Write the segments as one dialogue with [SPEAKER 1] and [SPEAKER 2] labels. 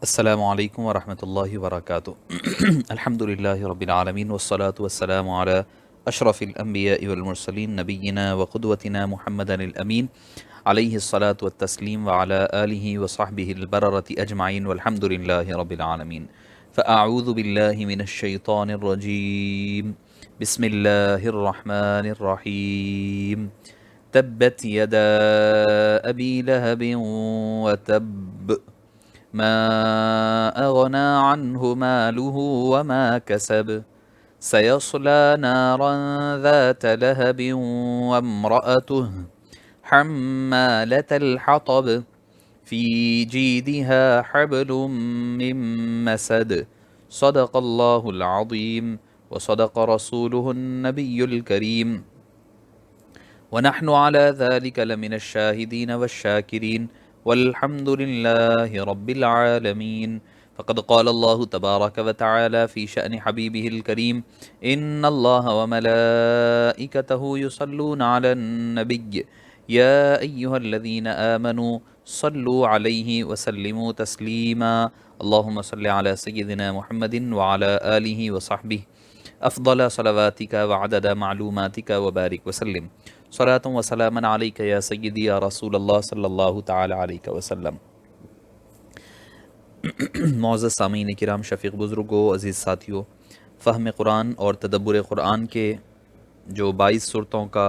[SPEAKER 1] السلام علیکم ورحمۃ اللہ وبرکاتہ الحمد للہ رب العالمین والصلاة والسلام علی اشرف الانبیاء والمرسلین نبینا وقدوتنا محمد الامین علیہ الصلاة والتسلیم وعلی آلہ وصحبہ البررة اجمعین والحمد للہ رب العالمین فاعوذ باللہ من الشیطان الرجیم بسم اللہ الرحمن الرحیم تبت یدا ابی لہب وتب ما أغنى عنه ماله وما كسب سيصلى نارا ذات لهب وامرأته حمالة الحطب في جيدها حبل من مسد صدق الله العظيم وصدق رسوله النبي الكريم ونحن على ذلك لمن الشاهدين والشاكرين والحمد لله رب العالمين فقد قال الله تبارك وتعالى في شأن حبيبه الكريم إن الله وملائكته يصلون على النبي يا أيها الذين آمنوا صلوا عليه وسلموا تسليما اللهم صل على سيدنا محمد وعلى آله وصحبه افضل صلواتک وعدد معلوماتک وبارک وسلم صلاۃ و سلاما علیک یا سیدی یا رسول اللہ صلی اللہ تعالی علیہ وسلم۔ معزز سامعین کرام، شفیق بزرگوں، عزیز ساتھیوں، فہم قرآن اور تدبر قرآن کے جو 22 صورتوں کا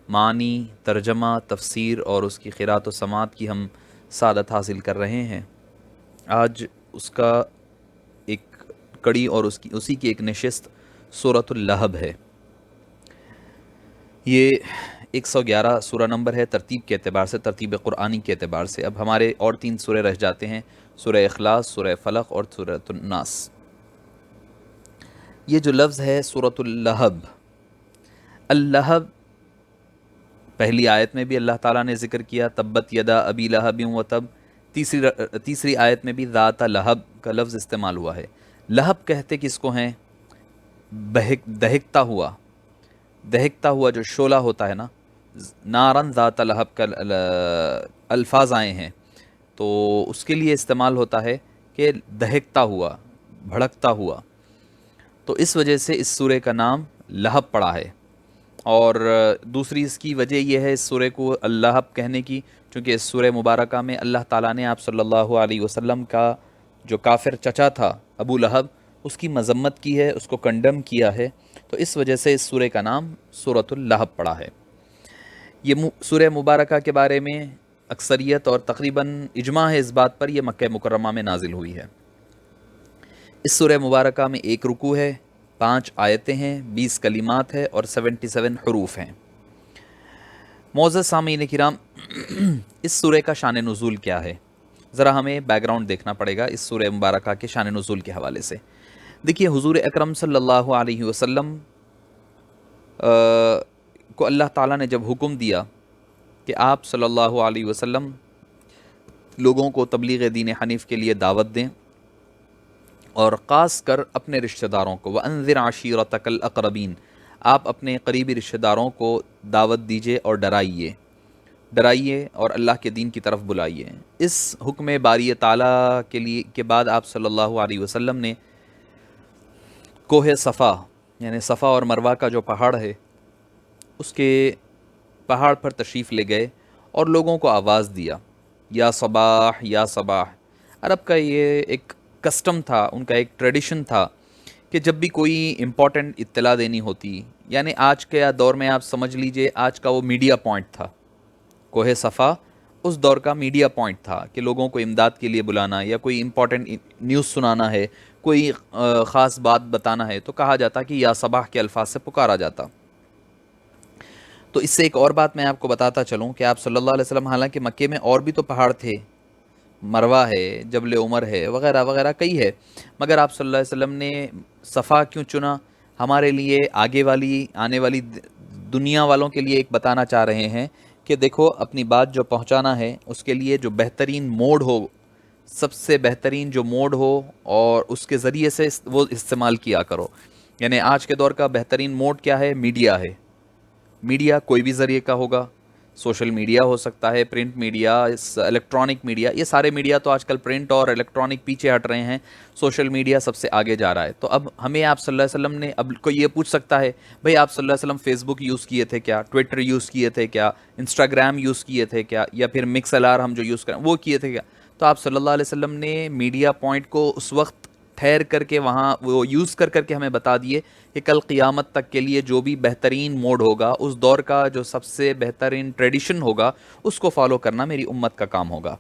[SPEAKER 1] معنی، ترجمہ، تفسیر اور اس کی قرأت و سماعت کی ہم سعادت حاصل کر رہے ہیں، آج اس کا ایک کڑی اور اسی کی ایک نشست سورۃ اللہب ہے۔ یہ 111 سورہ نمبر ہے ترتیب کے اعتبار سے، ترتیب قرآنی کے اعتبار سے۔ اب ہمارے اور 3 سورے رہ جاتے ہیں، سورہ اخلاص، سورہ فلق اور سورۃ الناس۔ یہ جو لفظ ہے سورۃ اللہب، اللہب پہلی آیت میں بھی اللہ تعالیٰ نے ذکر کیا، تبت یدا ابی لہب وتب، تیسری آیت میں بھی ذات لہب کا لفظ استعمال ہوا ہے۔ لہب کہتے کس کو ہیں؟ دہکتا ہوا جو شعلہ ہوتا ہے نا، نارن ذات لہب کا الفاظ آئے ہیں تو اس کے لیے استعمال ہوتا ہے کہ دہکتا ہوا، بھڑکتا ہوا، تو اس وجہ سے اس سورے کا نام لہب پڑا ہے۔ اور دوسری اس کی وجہ یہ ہے اس سورے کو اللہب کہنے کی، چونکہ اس سورہ مبارکہ میں اللہ تعالیٰ نے آپ صلی اللہ علیہ وسلم کا جو کافر چچا تھا ابو لہب، اس کی مذمت کی ہے، اس کو کنڈم کیا ہے، تو اس وجہ سے اس سورہ کا نام سورۃ اللہب پڑا ہے۔ یہ سورہ مبارکہ کے بارے میں اکثریت اور تقریباً اجماع ہے اس بات پر، یہ مکہ مکرمہ میں نازل ہوئی ہے۔ اس سورہ مبارکہ میں 1 رکوع ہے، 5 آیتیں ہیں، 20 کلمات ہے اور 77 حروف ہیں۔ معزز سامعین کرام، اس سورہ کا شان نزول کیا ہے؟ ذرا ہمیں بیک گراؤنڈ دیکھنا پڑے گا اس سورہ مبارکہ کے شان نزول کے حوالے سے۔ دیکھیے، حضور اکرم صلی اللہ علیہ وسلم کو اللہ تعالیٰ نے جب حکم دیا کہ آپ صلی اللہ علیہ وسلم لوگوں کو تبلیغ دین حنیف کے لیے دعوت دیں، اور خاص کر اپنے رشتہ داروں کو، وَأَنذِرْ عَشِيرَتَكَ الْأَقْرَبِينَ، آپ اپنے قریبی رشتہ داروں کو دعوت دیجئے اور ڈرائیے اور اللہ کے دین کی طرف بلائیے۔ اس حکم باری تعالیٰ کے بعد آپ صلی اللہ علیہ وسلم نے کوہ صفا، یعنی صفا اور مروہ کا جو پہاڑ ہے، اس کے پہاڑ پر تشریف لے گئے اور لوگوں کو آواز دیا، یا صباح یا صباح۔ عرب کا یہ ایک کسٹم تھا، ان کا ایک ٹریڈیشن تھا کہ جب بھی کوئی امپورٹنٹ اطلاع دینی ہوتی، یعنی آج کے دور میں آپ سمجھ لیجئے آج کا وہ میڈیا پوائنٹ تھا، کوہ صفا اس دور کا میڈیا پوائنٹ تھا کہ لوگوں کو امداد کے لیے بلانا یا کوئی امپورٹنٹ نیوز سنانا ہے، کوئی خاص بات بتانا ہے، تو کہا جاتا کہ یا صباح کے الفاظ سے پکارا جاتا۔ تو اس سے ایک اور بات میں آپ کو بتاتا چلوں کہ آپ صلی اللہ علیہ وسلم، حالانکہ مکے میں اور بھی تو پہاڑ تھے، مروہ ہے، جبل عمر ہے، وغیرہ وغیرہ کئی ہے، مگر آپ صلی اللہ علیہ وسلم نے صفا کیوں چنا؟ ہمارے لیے آنے والی دنیا والوں کے لیے ایک بتانا چاہ رہے ہیں کہ دیکھو، اپنی بات جو پہنچانا ہے اس کے لیے جو بہترین موڈ ہو، سب سے بہترین جو موڈ ہو، اور اس کے ذریعے سے وہ استعمال کیا کرو۔ یعنی آج کے دور کا بہترین موڈ کیا ہے؟ میڈیا ہے۔ میڈیا کوئی بھی ذریعے کا ہوگا، سوشل میڈیا ہو سکتا ہے، پرنٹ میڈیا، الیکٹرانک میڈیا، یہ سارے میڈیا تو آج کل پرنٹ اور الیکٹرانک پیچھے ہٹ رہے ہیں، سوشل میڈیا سب سے آگے جا رہا ہے۔ تو اب ہمیں آپ صلی اللہ علیہ وسلم نے، اب کوئی یہ پوچھ سکتا ہے بھئی آپ صلی اللہ علیہ وسلم فیس بک یوز کیے تھے کیا، ٹویٹر یوز کیے تھے کیا، انسٹاگرام یوز کیے تھے کیا، یا پھر مکس الار ہم جو یوز کریں وہ کیے تھے کیا؟ تو آپ صلی اللہ علیہ وسلم نے میڈیا پوائنٹ کو اس وقت ٹھہر کر کے وہاں وہ یوز کر کے ہمیں بتا دیے کہ کل قیامت تک کے لیے جو بھی بہترین موڈ ہوگا، اس دور کا جو سب سے بہترین ٹریڈیشن ہوگا، اس کو فالو کرنا میری امت کا کام ہوگا۔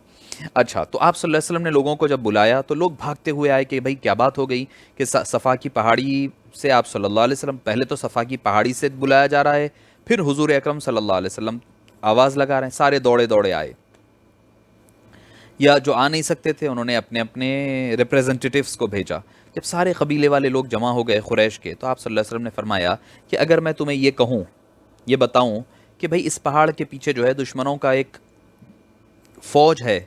[SPEAKER 1] اچھا، تو آپ صلی اللہ علیہ وسلم نے لوگوں کو جب بلایا تو لوگ بھاگتے ہوئے آئے کہ بھائی کیا بات ہو گئی کہ صفا کی پہاڑی سے آپ صلی اللہ علیہ وسلم، پہلے تو صفا کی پہاڑی سے بلایا جا رہا ہے، پھر حضور اکرم صلی اللہ علیہ وسلم آواز لگا رہے ہیں، سارے دوڑے دوڑے آئے، یا جو آ نہیں سکتے تھے انہوں نے اپنے اپنے ریپریزنٹیٹیوز کو بھیجا۔ جب سارے قبیلے والے لوگ جمع ہو گئے قریش کے، تو آپ صلی اللہ علیہ وسلم نے فرمایا کہ اگر میں تمہیں یہ کہوں، یہ بتاؤں کہ بھئی اس پہاڑ کے پیچھے جو ہے دشمنوں کا ایک فوج ہے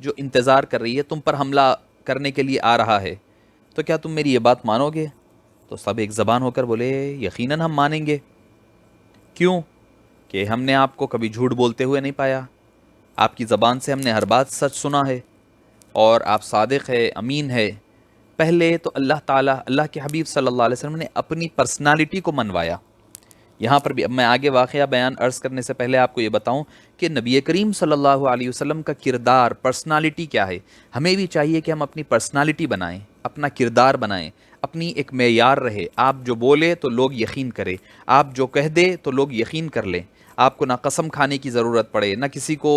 [SPEAKER 1] جو انتظار کر رہی ہے، تم پر حملہ کرنے کے لیے آ رہا ہے، تو کیا تم میری یہ بات مانو گے؟ تو سب ایک زبان ہو کر بولے یقیناً ہم مانیں گے۔ کیوں؟ کہ ہم نے آپ کو کبھی جھوٹ بولتے ہوئے نہیں پایا، آپ کی زبان سے ہم نے ہر بات سچ سنا ہے، اور آپ صادق ہے، امین ہے۔ پہلے تو اللہ تعالیٰ، اللہ کے حبیب صلی اللہ علیہ وسلم نے اپنی پرسنالٹی کو منوایا۔ یہاں پر بھی اب میں آگے واقعہ بیان عرض کرنے سے پہلے آپ کو یہ بتاؤں کہ نبی کریم صلی اللہ علیہ وسلم کا کردار، پرسنالٹی کیا ہے۔ ہمیں بھی چاہیے کہ ہم اپنی پرسنالٹی بنائیں، اپنا کردار بنائیں، اپنی ایک معیار رہے، آپ جو بولے تو لوگ یقین کرے، آپ جو کہہ دے تو لوگ یقین کر لیں، آپ کو نہ قسم کھانے کی ضرورت پڑے، نہ کسی کو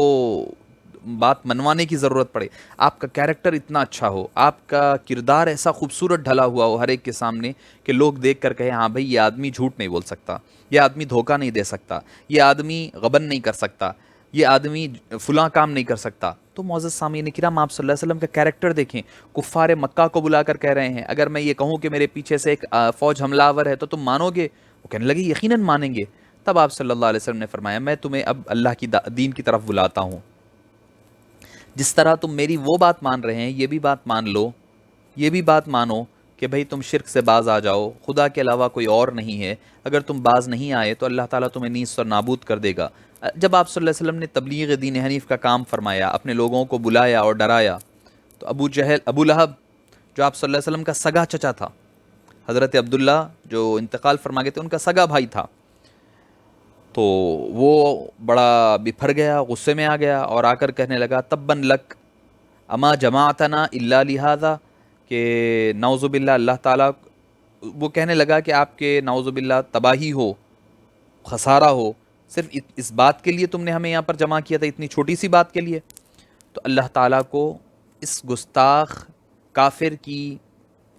[SPEAKER 1] بات منوانے کی ضرورت پڑے، آپ کا کیریکٹر اتنا اچھا ہو، آپ کا کردار ایسا خوبصورت ڈھلا ہوا ہو ہر ایک کے سامنے کہ لوگ دیکھ کر کہے ہاں بھئی یہ آدمی جھوٹ نہیں بول سکتا، یہ آدمی دھوکہ نہیں دے سکتا، یہ آدمی غبن نہیں کر سکتا، یہ آدمی فلاں کام نہیں کر سکتا۔ تو معزز سامعین کرام، آپ صلی اللہ علیہ وسلم کا کیریکٹر دیکھیں، کفار مکہ کو بلا کر کہہ رہے ہیں اگر میں یہ کہوں کہ میرے پیچھے سے ایک فوج حملہ آور ہے تو تم مانو گے؟ وہ کہنے لگے یقیناً مانیں گے۔ تب آپ صلی اللہ علیہ وسلم نے فرمایا میں تمہیں اب اللہ کی دین کی طرف بلاتا ہوں، جس طرح تم میری وہ بات مان رہے ہیں یہ بھی بات مان لو، یہ بھی بات مانو کہ بھئی تم شرک سے باز آ جاؤ، خدا کے علاوہ کوئی اور نہیں ہے، اگر تم باز نہیں آئے تو اللہ تعالیٰ تمہیں نیست اور نابود کر دے گا۔ جب آپ صلی اللہ علیہ وسلم نے تبلیغ دین حنیف کا کام فرمایا، اپنے لوگوں کو بلایا اور ڈرایا، تو ابو لہب جو آپ صلی اللہ علیہ وسلم کا سگا چچا تھا، حضرت عبداللہ جو انتقال فرما گئے تھے ان کا سگا بھائی تھا، تو وہ بڑا بپھر گیا، غصے میں آ گیا اور آ کر کہنے لگا تبن لک اما جماعتنا الا لہذا، کہ نعوذ باللہ، اللہ تعالیٰ، وہ کہنے لگا کہ آپ کے نعوذ باللہ تباہی ہو، خسارہ ہو، صرف اس بات کے لیے تم نے ہمیں یہاں پر جمع کیا تھا، اتنی چھوٹی سی بات کے لیے؟ تو اللہ تعالیٰ کو اس گستاخ کافر کی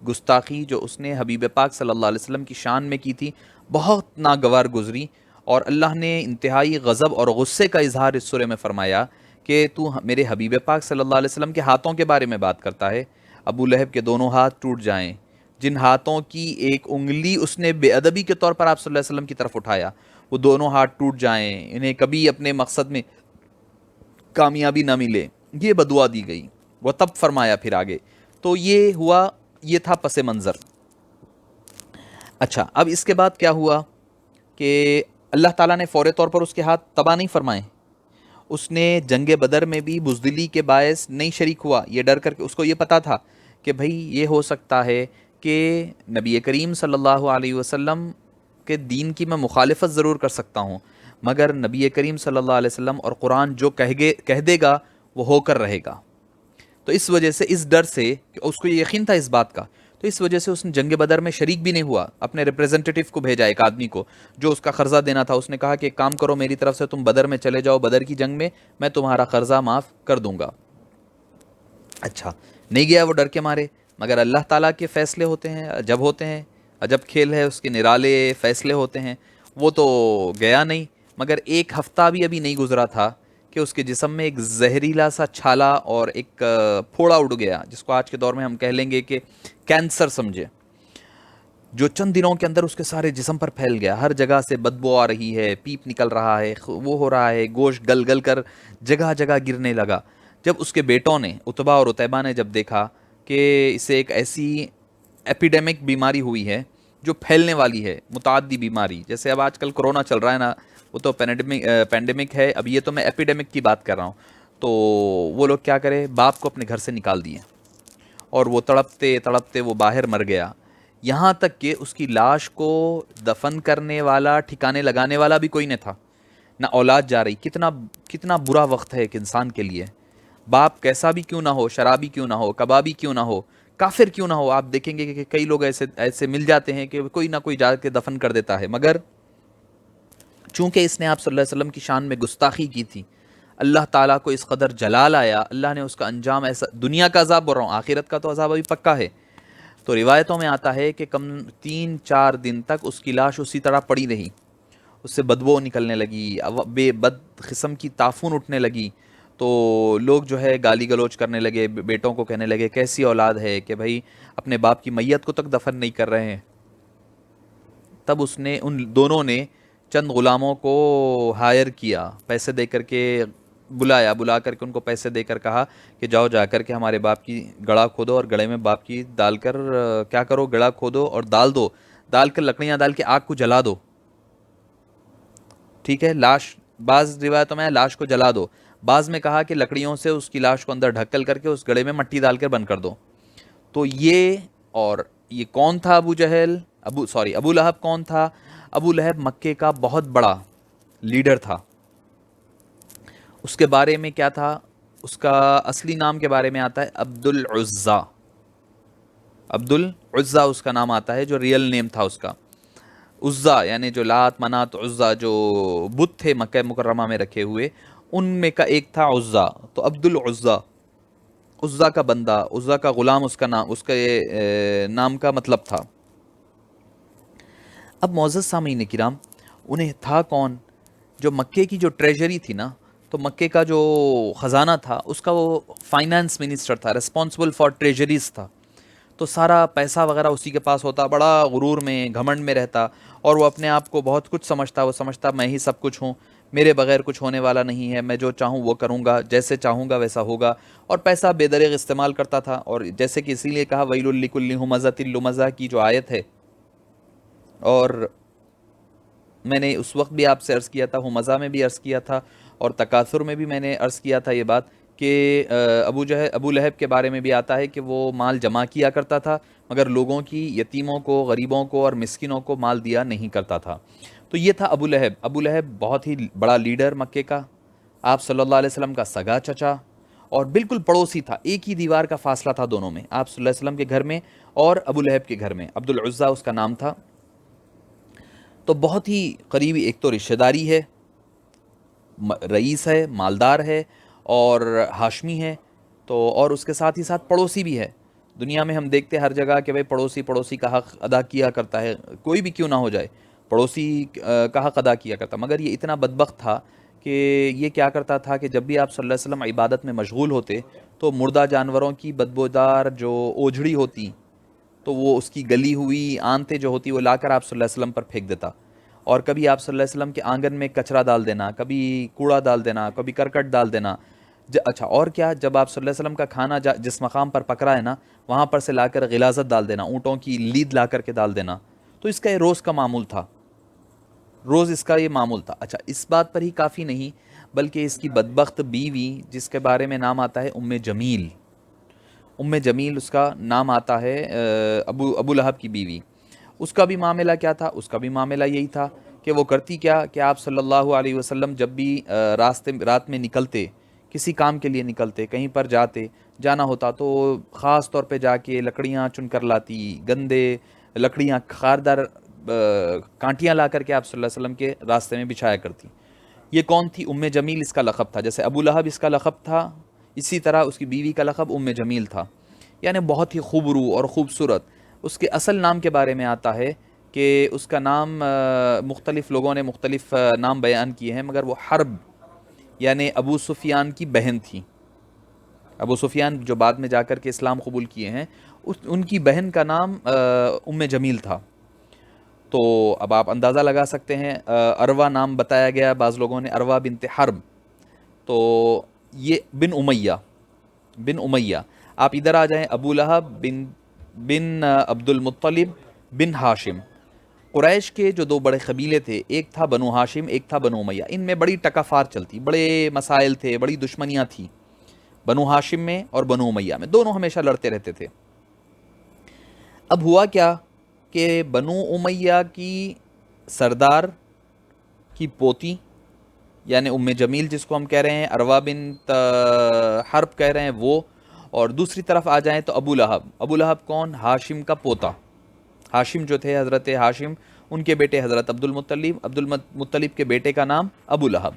[SPEAKER 1] گستاخی جو اس نے حبیب پاک صلی اللہ علیہ وسلم کی شان میں کی تھی بہت ناگوار گزری، اور اللہ نے انتہائی غضب اور غصے کا اظہار اس سورہ میں فرمایا کہ تو میرے حبیب پاک صلی اللہ علیہ وسلم کے ہاتھوں کے بارے میں بات کرتا ہے، ابو لہب کے دونوں ہاتھ ٹوٹ جائیں، جن ہاتھوں کی ایک انگلی اس نے بے ادبی کے طور پر آپ صلی اللہ علیہ وسلم کی طرف اٹھایا، وہ دونوں ہاتھ ٹوٹ جائیں، انہیں کبھی اپنے مقصد میں کامیابی نہ ملے، یہ بدعا دی گئی۔ وہ تب فرمایا پھر آگے، تو یہ ہوا، یہ تھا پس منظر۔ اچھا، اب اس کے بعد کیا ہوا کہ اللہ تعالیٰ نے فوری طور پر اس کے ہاتھ تباہ نہیں فرمائے، اس نے جنگ بدر میں بھی بزدلی کے باعث نہیں شریک ہوا، یہ ڈر کر کے، اس کو یہ پتا تھا کہ بھئی یہ ہو سکتا ہے کہ نبی کریم صلی اللہ علیہ وسلم کے دین کی میں مخالفت ضرور کر سکتا ہوں، مگر نبی کریم صلی اللہ علیہ وسلم اور قرآن جو کہہ دے گا وہ ہو کر رہے گا۔ تو اس وجہ سے، اس ڈر سے کہ اس کو یہ یقین تھا اس بات کا، تو اس وجہ سے اس نے جنگ بدر میں شریک بھی نہیں ہوا، اپنے ریپریزنٹیٹیو کو بھیجا، ایک آدمی کو جو اس کا قرضہ دینا تھا، اس نے کہا کہ ایک کام کرو میری طرف سے تم بدر میں چلے جاؤ، بدر کی جنگ میں تمہارا قرضہ معاف کر دوں گا۔ اچھا، نہیں گیا وہ ڈر کے مارے، مگر اللہ تعالیٰ کے فیصلے ہوتے ہیں، عجب ہوتے ہیں، عجب کھیل ہے، اس کے نرالے فیصلے ہوتے ہیں، وہ تو گیا نہیں، مگر ایک ہفتہ بھی ابھی نہیں گزرا تھا کہ اس کے جسم میں ایک زہریلا سا چھالا اور ایک پھوڑا اڑ گیا، جس کو آج کے دور میں ہم کہہ لیں گے کہ کینسر سمجھے، جو چند دنوں کے اندر اس کے سارے جسم پر پھیل گیا، ہر جگہ سے بدبو آ رہی ہے، پیپ نکل رہا ہے، وہ ہو رہا ہے، گوشت گل گل کر جگہ جگہ گرنے لگا۔ جب اس کے بیٹوں نے، عتبہ اور عتیبہ نے جب دیکھا کہ اسے ایک ایسی ایپیڈیمک بیماری ہوئی ہے جو پھیلنے والی ہے، متعدی بیماری، جیسے اب آج کل کرونا چل رہا ہے نا، وہ تو پینڈیمک ہے، اب یہ تو میں ایپیڈیمک کی بات کر رہا ہوں. تو وہ لوگ کیا کرے، باپ کو اپنے گھر سے نکال دیے اور وہ تڑپتے تڑپتے وہ باہر مر گیا. یہاں تک کہ اس کی لاش کو دفن کرنے والا، ٹھکانے لگانے والا بھی کوئی نہ تھا، نہ اولاد جا رہی. کتنا کتنا برا وقت ہے ایک انسان کے لیے. باپ کیسا بھی کیوں نہ ہو، شرابی کیوں نہ ہو، کبابی کیوں نہ ہو، کافر کیوں نہ ہو، آپ دیکھیں گے کہ کئی لوگ ایسے ایسے مل جاتے ہیں کہ کوئی نہ کوئی جا کے دفن کر دیتا ہے. مگر چونکہ اس نے آپ صلی اللہ علیہ وسلم کی شان میں گستاخی کی تھی، اللہ تعالیٰ کو اس قدر جلال آیا، اللہ نے اس کا انجام ایسا، دنیا کا عذاب بول رہا ہوں، آخرت کا تو عذاب ابھی پکا ہے. تو روایتوں میں آتا ہے کہ کم 3-4 دن تک اس کی لاش اسی طرح پڑی رہی، اس سے بدبو نکلنے لگی، بے بد قسم کی تافون اٹھنے لگی. تو لوگ جو ہے گالی گلوچ کرنے لگے، بیٹوں کو کہنے لگے کیسی اولاد ہے کہ بھائی اپنے باپ کی میت کو تک دفن نہیں کر رہے ہیں. تب اس نے، ان دونوں نے چند غلاموں کو ہائر کیا، پیسے دے کر کے بلایا، بلا کر کے ان کو پیسے دے کر کہا کہ جاؤ جا کر کے ہمارے باپ کی گڑھا کھودو اور گڑھے میں باپ کی ڈال کر کیا کرو، گڑھا کھودو اور ڈال دو، ڈال کر لکڑیاں ڈال کے آگ کو جلا دو. ٹھیک ہے، لاش، بعض روایتوں میں لاش کو جلا دو، بعض میں کہا کہ لکڑیوں سے اس کی لاش کو اندر ڈھکل کر کے اس گڑھے میں مٹی ڈال کر بند کر دو. تو یہ، اور یہ کون تھا ابو جہل، ابو لہب کون تھا؟ ابو لہب مکے کا بہت بڑا لیڈر تھا. اس کے بارے میں کیا تھا، اس کا اصلی نام کے بارے میں آتا ہے عبد العزا. عبد العزا اس کا نام آتا ہے، جو ریئل نیم تھا اس کا. عزا یعنی جو لات منات عزا جو بت تھے مکہ مکرمہ میں رکھے ہوئے، ان میں کا ایک تھا عزا. تو عبد العزا، عزا کا بندہ، عزا کا غلام، اس کا نام، اس کے نام کا مطلب تھا. اب معزز سامعین کرام، انہیں تھا کون؟ جو مکے کی جو ٹریجری تھی نا، تو مکے کا جو خزانہ تھا اس کا وہ فائنانس منسٹر تھا، ریسپانسبل فار ٹریجریز تھا. تو سارا پیسہ وغیرہ اسی کے پاس ہوتا، بڑا غرور میں، گھمنڈ میں رہتا، اور وہ اپنے آپ کو بہت کچھ سمجھتا. وہ سمجھتا میں ہی سب کچھ ہوں، میرے بغیر کچھ ہونے والا نہیں ہے، میں جو چاہوں وہ کروں گا، جیسے چاہوں گا ویسا ہوگا. اور پیسہ بے دریغ استعمال کرتا تھا. اور جیسے کہ اسی لیے کہا ویل لکل ہمزۃ لمزہ کی جو آیت ہے، اور میں نے اس وقت بھی آپ سے عرض کیا تھا، ہمزہ میں بھی عرض کیا تھا، اور تکاثر میں بھی میں نے عرض کیا تھا یہ بات، کہ ابو لہب کے بارے میں بھی آتا ہے کہ وہ مال جمع کیا کرتا تھا، مگر لوگوں کی، یتیموں کو، غریبوں کو اور مسکینوں کو مال دیا نہیں کرتا تھا. تو یہ تھا ابو لہب. ابو لہب بہت ہی بڑا لیڈر مکے کا، آپ صلی اللہ علیہ وسلم کا سگا چچا، اور بالکل پڑوسی تھا. ایک ہی دیوار کا فاصلہ تھا دونوں میں، آپ صلی اللہ علیہ وسلم کے گھر میں اور ابو لہب کے گھر میں. عبد العزا اس کا نام تھا. تو بہت ہی قریبی، ایک تو رشتہ داری ہے، رئیس ہے، مالدار ہے، اور ہاشمی ہے. تو اور اس کے ساتھ ہی ساتھ پڑوسی بھی ہے. دنیا میں ہم دیکھتے ہیں ہر جگہ کہ بھائی پڑوسی پڑوسی کا حق ادا کیا کرتا ہے، کوئی بھی کیوں نہ ہو جائے، پڑوسی کا حق ادا کیا کرتا. مگر یہ اتنا بدبخت تھا کہ یہ کیا کرتا تھا کہ جب بھی آپ صلی اللہ علیہ وسلم عبادت میں مشغول ہوتے تو مردہ جانوروں کی بدبودار جو اوجھڑی ہوتی، تو وہ اس کی گلی ہوئی آنتیں جو ہوتی وہ لا کر آپ صلی اللہ علیہ وسلم پر پھینک دیتا. اور کبھی آپ صلی اللہ علیہ وسلم کے آنگن میں کچرا ڈال دینا، کبھی کوڑا ڈال دینا، کبھی کرکٹ ڈال دینا. اچھا، اور کیا، جب آپ صلی اللہ علیہ وسلم کا کھانا جس مقام پر پکڑا ہے نا، وہاں پر سے لا کر غلاظت ڈال دینا، اونٹوں کی لید لا کر کے ڈال دینا. تو اس کا یہ روز کا معمول تھا، روز اس کا یہ معمول تھا. اچھا، اس بات پر ہی کافی نہیں، بلکہ اس کی بدبخت بیوی، جس کے بارے میں نام آتا ہے ام جمیل. ام جمیل اس کا نام آتا ہے، ابو لہب کی بیوی. اس کا بھی معاملہ کیا تھا؟ اس کا بھی معاملہ یہی تھا کہ وہ کرتی کیا کہ آپ صلی اللہ علیہ وسلم جب بھی رات میں نکلتے، کسی کام کے لیے نکلتے، کہیں پر جانا ہوتا، تو خاص طور پہ جا کے لکڑیاں چن کر لاتی، گندے لکڑیاں، خاردار کانٹیاں لا کر کے آپ صلی اللہ علیہ وسلم کے راستے میں بچھایا کرتی. یہ کون تھی؟ ام جمیل اس کا لقب تھا. جیسے ابو لہب اس کا لقب تھا، اسی طرح اس کی بیوی کا لقب ام جمیل تھا، یعنی بہت ہی خوبرو اور خوبصورت. اس کے اصل نام کے بارے میں آتا ہے کہ اس کا نام، مختلف لوگوں نے مختلف نام بیان کیے ہیں، مگر وہ حرب یعنی ابو سفیان کی بہن تھی. ابو سفیان جو بعد میں جا کر کے اسلام قبول کیے ہیں، ان کی بہن کا نام ام جمیل تھا. تو اب آپ اندازہ لگا سکتے ہیں، عروہ نام بتایا گیا بعض لوگوں نے، عروہ بنت حرب. تو یہ بن امیہ. آپ ادھر آ جائیں، ابو لہب بن عبد المطلب بن ہاشم. قریش کے جو دو بڑے قبیلے تھے، ایک تھا بنو ہاشم، ایک تھا بنو امیہ، ان میں بڑی ٹکافار چلتی، بڑے مسائل تھے، بڑی دشمنیاں تھیں بنو ہاشم میں اور بنو امیہ میں، دونوں ہمیشہ لڑتے رہتے تھے۔ اب ہوا کیا کہ بنو امیہ کی سردار کی پوتی، یعنی ام جمیل جس کو ہم کہہ رہے ہیں، عروہ بنت حرب کہہ رہے ہیں وہ، اور دوسری طرف آ جائیں تو ابو لہب۔ ابو لہب کون؟ ہاشم کا پوتا، ہاشم جو تھے حضرت ہاشم، ان کے بیٹے حضرت عبد المطلب کے بیٹے کا نام ابو لہب۔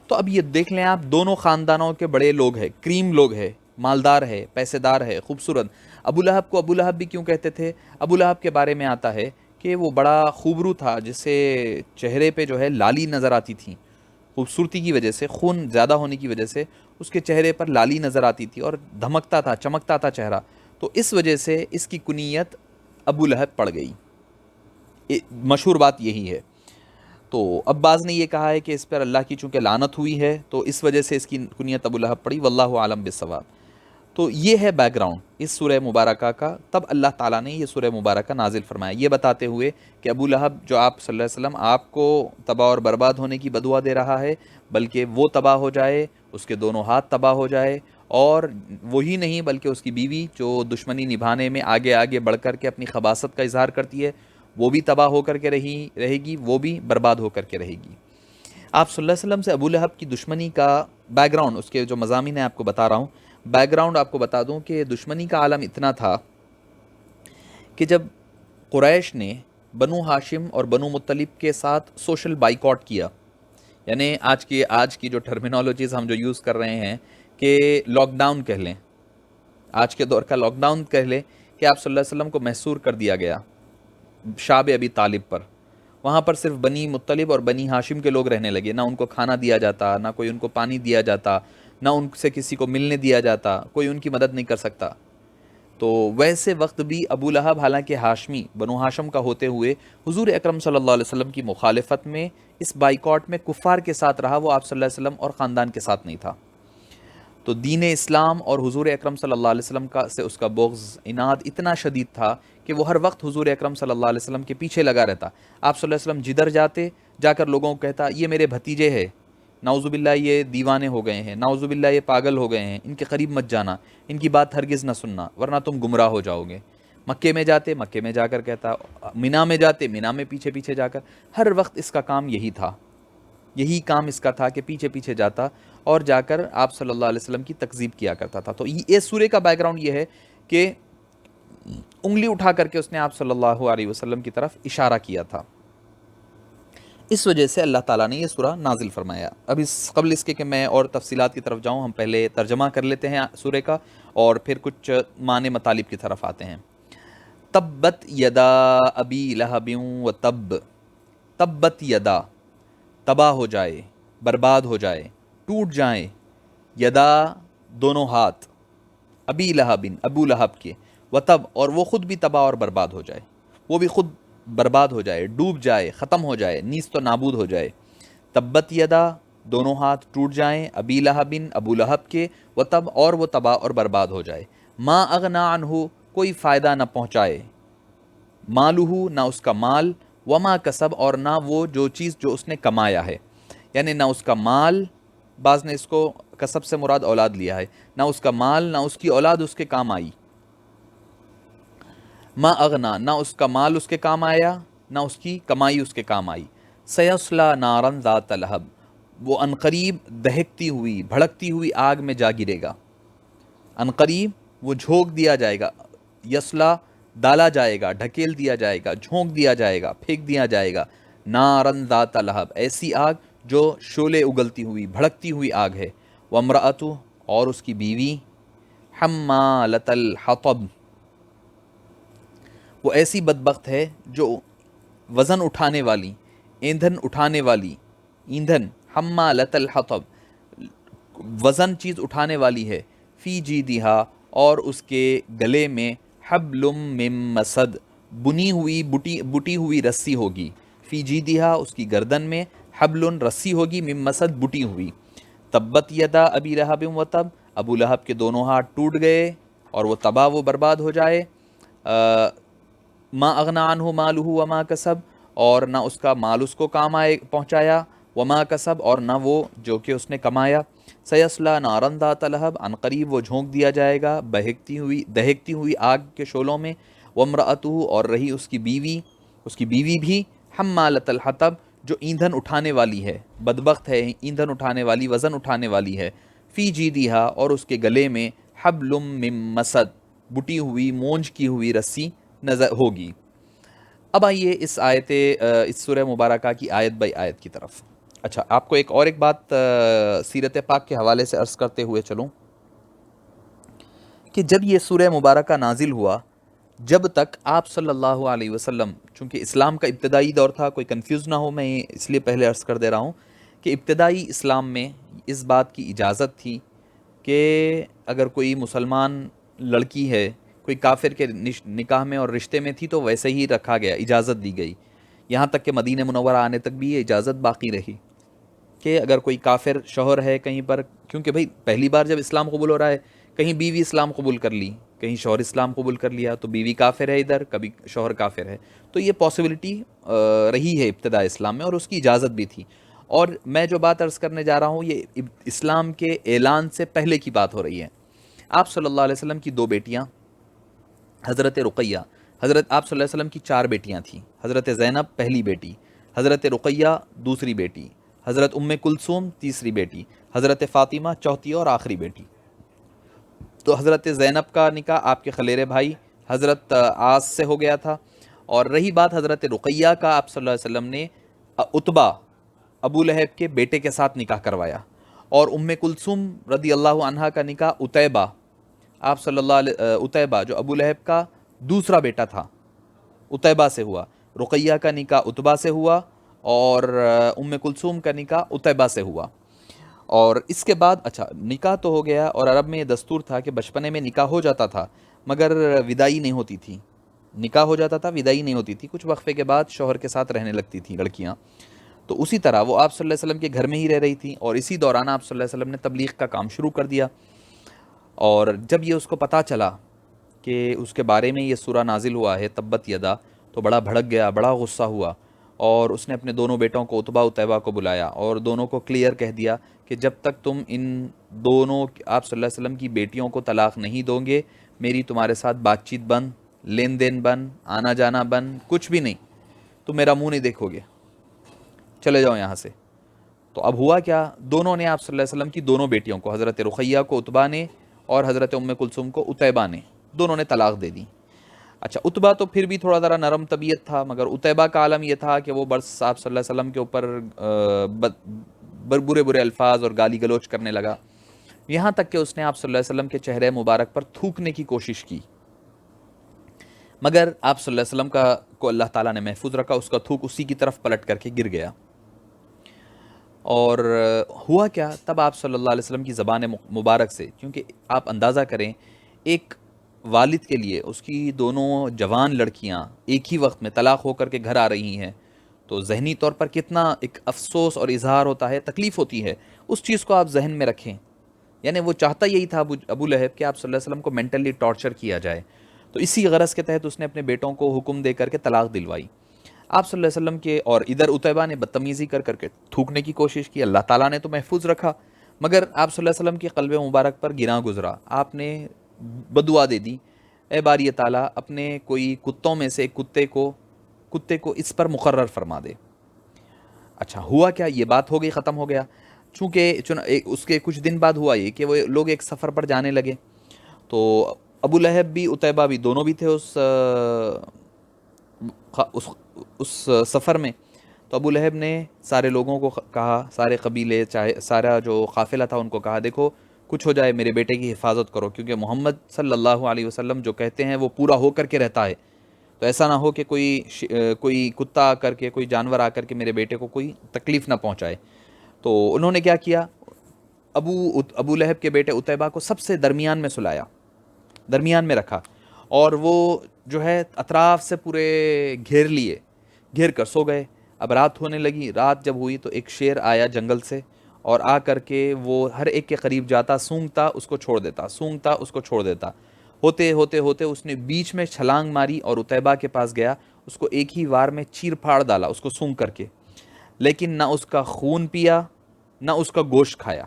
[SPEAKER 1] تو اب یہ دیکھ لیں آپ، دونوں خاندانوں کے بڑے لوگ ہیں، کریم لوگ ہیں، مالدار ہے، پیسے دار ہے، خوبصورت۔ ابو لہب کو ابو لہب بھی کیوں کہتے تھے؟ ابو لہب کے بارے میں آتا ہے کہ وہ بڑا خوبرو تھا، جسے چہرے پہ جو ہے لالی نظر آتی تھی، خوبصورتی کی وجہ سے، خون زیادہ ہونے کی وجہ سے اس کے چہرے پر لالی نظر آتی تھی اور دھمکتا تھا، چمکتا تھا چہرہ، تو اس وجہ سے اس کی کنیت ابو لہب پڑ گئی، مشہور بات یہی ہے۔ تو اب بعض نے یہ کہا ہے کہ اس پر اللہ کی چونکہ لعنت ہوئی ہے تو اس وجہ سے اس کی کنیت ابو لہب پڑی، واللہ عالم بالصواب۔ تو یہ ہے بیک گراؤنڈ اس سورہ مبارکہ کا۔ تب اللہ تعالیٰ نے یہ سورہ مبارکہ نازل فرمایا، یہ بتاتے ہوئے کہ ابو لہب جو آپ صلی اللہ علیہ وسلم آپ کو تباہ اور برباد ہونے کی بدعا دے رہا ہے، بلکہ وہ تباہ ہو جائے، اس کے دونوں ہاتھ تباہ ہو جائے، اور وہی نہیں بلکہ اس کی بیوی جو دشمنی نبھانے میں آگے آگے بڑھ کر کے اپنی خباثت کا اظہار کرتی ہے، وہ بھی تباہ ہو کر کے رہے گی، وہ بھی برباد ہو کر کے رہے گی۔ آپ صلی اللہ علیہ وسلم سے ابو لہب کی دشمنی کا بیک گراؤنڈ، اس کے جو مضامین ہیں آپ کو بتا رہا ہوں، بیک گراؤنڈ آپ کو بتا دوں کہ دشمنی کا عالم اتنا تھا کہ جب قریش نے بنو ہاشم اور بنو مطلب کے ساتھ سوشل بائیکاٹ کیا، یعنی آج کی جو ٹرمینالوجیز ہم جو یوز کر رہے ہیں کہ لاک ڈاؤن کہہ لیں، آج کے دور کا لاک ڈاؤن کہہ لیں، کہ آپ صلی اللہ علیہ وسلم کو محصور کر دیا گیا شعب ابی طالب پر، وہاں پر صرف بنی مطلب اور بنی ہاشم کے لوگ رہنے لگے، نہ ان کو کھانا دیا جاتا، نہ کوئی ان کو پانی دیا جاتا، نہ ان سے کسی کو ملنے دیا جاتا، کوئی ان کی مدد نہیں کر سکتا۔ تو ویسے وقت بھی ابو لہب حالانکہ ہاشمی بنو ہاشم کا ہوتے ہوئے حضور اکرم صلی اللہ علیہ وسلم کی مخالفت میں، اس بائیکاٹ میں کفار کے ساتھ رہا، وہ آپ صلی اللہ علیہ وسلم اور خاندان کے ساتھ نہیں تھا۔ تو دین اسلام اور حضور اکرم صلی اللہ علیہ وسلم کا سے اس کا بغض، عناد اتنا شدید تھا کہ وہ ہر وقت حضور اکرم صلی اللہ علیہ وسلم کے پیچھے لگا رہتا۔ آپ صلی اللہ علیہ وسلم جدھر جاتے جا کر لوگوں کو کہتا، یہ میرے بھتیجے ہیں، نعوذ باللہ یہ دیوانے ہو گئے ہیں، نعوذ باللہ یہ پاگل ہو گئے ہیں، ان کے قریب مت جانا، ان کی بات ہرگز نہ سننا ورنہ تم گمراہ ہو جاؤ گے۔ مکے میں جاتے، مکے میں جا کر کہتا، مینا میں جاتے، مینا میں پیچھے پیچھے جا کر، ہر وقت اس کا کام یہی تھا، یہی کام اس کا تھا کہ پیچھے پیچھے جاتا اور جا کر آپ صلی اللہ علیہ وسلم کی تکذیب کیا کرتا تھا۔ تو یہ سورہ کا بیک گراؤنڈ یہ ہے کہ انگلی اٹھا کر کے اس نے آپ صلی اللہ علیہ وسلم کی طرف اشارہ کیا تھا، اس وجہ سے اللہ تعالیٰ نے یہ سورہ نازل فرمایا۔ اب قبل اس کے کہ میں اور تفصیلات کی طرف جاؤں، ہم پہلے ترجمہ کر لیتے ہیں سورہ کا اور پھر کچھ معنی مطالب کی طرف آتے ہیں۔ تبت یدا ابی لہب و تب، تبت یدا، تباہ ہو جائے، برباد ہو جائے، ٹوٹ جائیں، یدا دونوں ہاتھ، ابی لہب ابو لہب کے، و تب اور وہ خود بھی تباہ اور برباد ہو جائے، وہ بھی خود برباد ہو جائے، ڈوب جائے، ختم ہو جائے، نیست و نابود ہو جائے۔ تبت یدا دونوں ہاتھ ٹوٹ جائیں، ابی لہب ابو لہب کے، و تب اور وہ تباہ اور برباد ہو جائے، ما اغنا عنہ کوئی فائدہ نہ پہنچائے، مالہ نہ اس کا مال، وما کسب اور نہ وہ جو چیز جو اس نے کمایا ہے، یعنی نہ اس کا مال، بعض نے اس کو کسب سے مراد اولاد لیا ہے، نہ اس کا مال نہ اس کی اولاد اس کے کام آئی، ما اغنا نہ اس کا مال اس کے کام آیا نہ اس کی کمائی اس کے کام آئی، سیصلا نارن ذات لہب وہ عنقریب دہکتی ہوئی بھڑکتی ہوئی آگ میں جا گرے گا، عنقریب وہ جھونک دیا جائے گا، یسلا ڈالا جائے گا، ڈھکیل دیا جائے گا، جھونک دیا جائے گا، پھینک دیا جائے گا، نارن ذات لہب ایسی آگ جو شعلے اگلتی ہوئی بھڑکتی ہوئی آگ ہے، وامرأتہ اور اس کی بیوی، حمالۃ الحطب وہ ایسی بدبخت ہے جو وزن اٹھانے والی، ایندھن اٹھانے والی، ایندھن حمالۃ الحطب وزن چیز اٹھانے والی ہے، فی جیدہا اور اس کے گلے میں، حبل من مسد بنی ہوئی بٹی ہوئی رسی ہوگی، فی جیدہا اس کی گردن میں، حبل رسی ہوگی، من مسد بٹی ہوئی، تبت یدا ابی لہب و تب ابو لہب کے دونوں ہاتھ ٹوٹ گئے اور وہ تباہ و برباد ہو جائے، ما اغنا عنہ مالہ وما کسب اور نہ اس کا مال اس کو کام پہنچایا، وما کسب اور نہ وہ جو کہ اس نے کمایا، سیصلی نارا ذات لہب عن قریب وہ جھونک دیا جائے گا دہکتی ہوئی آگ کے شعلوں میں، وامرأتہ اور رہی اس کی بیوی بھی، حمالۃ الحطب جو ایندھن اٹھانے والی ہے، بدبخت ہے، ایندھن اٹھانے والی، وزن اٹھانے والی ہے، فی جیدہا اور اس کے گلے میں حبل من مسد بٹی ہوئی مونج کی ہوئی رسی نظر ہوگی۔ اب آئیے اس سورہ مبارکہ کی آیت بائی آیت کی طرف۔ اچھا، آپ کو ایک بات سیرت پاک کے حوالے سے عرض کرتے ہوئے چلوں کہ جب یہ سورہ مبارکہ نازل ہوا، جب تک آپ صلی اللہ علیہ وسلم، چونکہ اسلام کا ابتدائی دور تھا، کوئی کنفیوز نہ ہو، میں اس لیے پہلے عرض کر دے رہا ہوں کہ ابتدائی اسلام میں اس بات کی اجازت تھی کہ اگر کوئی مسلمان لڑکی ہے، کوئی کافر کے نکاح میں اور رشتے میں تھی تو ویسے ہی رکھا گیا، اجازت دی گئی، یہاں تک کہ مدینہ منورہ آنے تک بھی یہ اجازت باقی رہی کہ اگر کوئی کافر شوہر ہے کہیں پر، کیونکہ بھئی پہلی بار جب اسلام قبول ہو رہا ہے، کہیں بیوی اسلام قبول کر لی، کہیں شوہر اسلام قبول کر لیا، تو بیوی کافر ہے ادھر، کبھی شوہر کافر ہے، تو یہ پاسبلٹی رہی ہے ابتداء اسلام میں، اور اس کی اجازت بھی تھی۔ اور میں جو بات عرض کرنے جا رہا ہوں یہ اسلام کے اعلان سے پہلے کی بات ہو رہی ہے۔ آپ صلی اللہ علیہ وسلم کی 2 بیٹیاں، حضرت رقیہ، آپ صلی اللہ علیہ وسلم کی 4 بیٹیاں تھیں، حضرت زینب پہلی بیٹی، حضرت رقیہ دوسری بیٹی، حضرت ام کلثوم تیسری بیٹی، حضرت فاطمہ چوتھی اور آخری بیٹی۔ تو حضرت زینب کا نکاح آپ کے خلیرے بھائی حضرت عاص سے ہو گیا تھا، اور رہی بات حضرت رقیہ کا، آپ صلی اللہ علیہ وسلم نے عتبہ ابو لہب کے بیٹے کے ساتھ نکاح کروایا، اور ام کلثوم رضی اللہ عنہا کا نکاح عتیبہ، آپ صلی اللہ علیہ عتیبہ جو ابو لہب کا دوسرا بیٹا تھا، عتیبہ سے ہوا۔ رقیہ کا نکاح عتبہ سے ہوا، اور ام کلثوم کا نکاح عتیبہ سے ہوا۔ اور اس کے بعد اچھا نکاح تو ہو گیا، اور عرب میں یہ دستور تھا کہ بچپنے میں نکاح ہو جاتا تھا مگر ودائی نہیں ہوتی تھی، نکاح ہو جاتا تھا ودائی نہیں ہوتی تھی، کچھ وقفے کے بعد شوہر کے ساتھ رہنے لگتی تھیں لڑکیاں، تو اسی طرح وہ آپ صلی اللہ علیہ وسلم کے گھر میں ہی رہ رہی تھیں، اور اسی دوران آپ صلی اللہ علیہ وسلم نے تبلیغ کا کام شروع کر دیا۔ اور جب یہ اس کو پتہ چلا کہ اس کے بارے میں یہ سورہ نازل ہوا ہے تبت یدا، تو بڑا بھڑک گیا، بڑا غصہ ہوا، اور اس نے اپنے دونوں بیٹوں کو عتبہ عتیبہ کو بلایا اور دونوں کو کلیئر کہہ دیا کہ جب تک تم ان دونوں آپ صلی اللہ علیہ وسلم کی بیٹیوں کو طلاق نہیں دو گے، میری تمہارے ساتھ بات چیت بند، لین دین بند، آنا جانا بند، کچھ بھی نہیں، تم میرا منہ نہیں دیکھو گے، چلے جاؤ یہاں سے۔ تو اب ہوا کیا، دونوں نے آپ صلی اللہ علیہ وسلم کی دونوں بیٹیوں کو، حضرت رقیہ کو عتبہ نے اور حضرت ام کلثوم کو عتیبہ نے، دونوں نے طلاق دے دی۔ اچھا عتبہ تو پھر بھی تھوڑا ذرا نرم طبیعت تھا، مگر عتیبہ کا عالم یہ تھا کہ وہ بس آپ صلی اللہ علیہ وسلم کے اوپر برے برے الفاظ اور گالی گلوچ کرنے لگا، یہاں تک کہ اس نے آپ صلی اللہ علیہ وسلم کے چہرے مبارک پر تھوکنے کی کوشش کی، مگر آپ صلی اللہ علیہ وسلم کو اللہ تعالیٰ نے محفوظ رکھا، اس کا تھوک اسی کی طرف پلٹ کر کے گر گیا۔ اور ہوا کیا، تب آپ صلی اللہ علیہ وسلم کی زبان مبارک سے، کیونکہ آپ اندازہ کریں ایک والد کے لیے اس کی دونوں جوان لڑکیاں ایک ہی وقت میں طلاق ہو کر کے گھر آ رہی ہیں، تو ذہنی طور پر کتنا ایک افسوس اور اظہار ہوتا ہے، تکلیف ہوتی ہے، اس چیز کو آپ ذہن میں رکھیں۔ یعنی وہ چاہتا یہی تھا ابو لہب کہ آپ صلی اللہ علیہ وسلم کو مینٹلی ٹارچر کیا جائے، تو اسی غرض کے تحت اس نے اپنے بیٹوں کو حکم دے کر کے طلاق دلوائی آپ صلی اللہ علیہ وسلم کے، اور ادھر عتیبہ نے بدتمیزی کر کر کے تھوکنے کی کوشش کی، اللہ تعالیٰ نے تو محفوظ رکھا، مگر آپ صلی اللہ علیہ وسلم کے قلب مبارک پر گراں گزرا، آپ نے بدعا دے دی، اے باری تعالیٰ اپنے کوئی کتوں میں سے ایک کتے کو اس پر مقرر فرما دے۔ اچھا ہوا کیا، یہ بات ہو گئی، ختم ہو گیا، چونکہ اس کے کچھ دن بعد ہوا یہ کہ وہ لوگ ایک سفر پر جانے لگے، تو ابو لہب بھی عتیبہ بھی دونوں بھی تھے اس سفر میں، تو ابو لہب نے سارے لوگوں کو کہا، سارے قبیلے چاہے سارا جو قافلہ تھا ان کو کہا، دیکھو کچھ ہو جائے میرے بیٹے کی حفاظت کرو، کیونکہ محمد صلی اللہ علیہ وسلم جو کہتے ہیں وہ پورا ہو کر کے رہتا ہے، تو ایسا نہ ہو کہ کوئی کتا آ کر کے، کوئی جانور آ کر کے میرے بیٹے کو کوئی تکلیف نہ پہنچائے۔ تو انہوں نے کیا کیا، ابو لہب کے بیٹے عتیبہ کو سب سے درمیان میں سلایا، درمیان میں رکھا، اور وہ جو ہے اطراف سے پورے گھیر کر سو گئے۔ اب رات ہونے لگی، رات جب ہوئی تو ایک شیر آیا جنگل سے، اور آ کر کے وہ ہر ایک کے قریب جاتا، سونگتا اس کو چھوڑ دیتا، سونگتا اس کو چھوڑ دیتا، ہوتے ہوتے ہوتے اس نے بیچ میں چھلانگ ماری اور عتیبہ کے پاس گیا اس کو ایک ہی وار میں چیر پھاڑ ڈالا اس کو سونگ کر کے، لیکن نہ اس کا خون پیا نہ اس کا گوشت کھایا.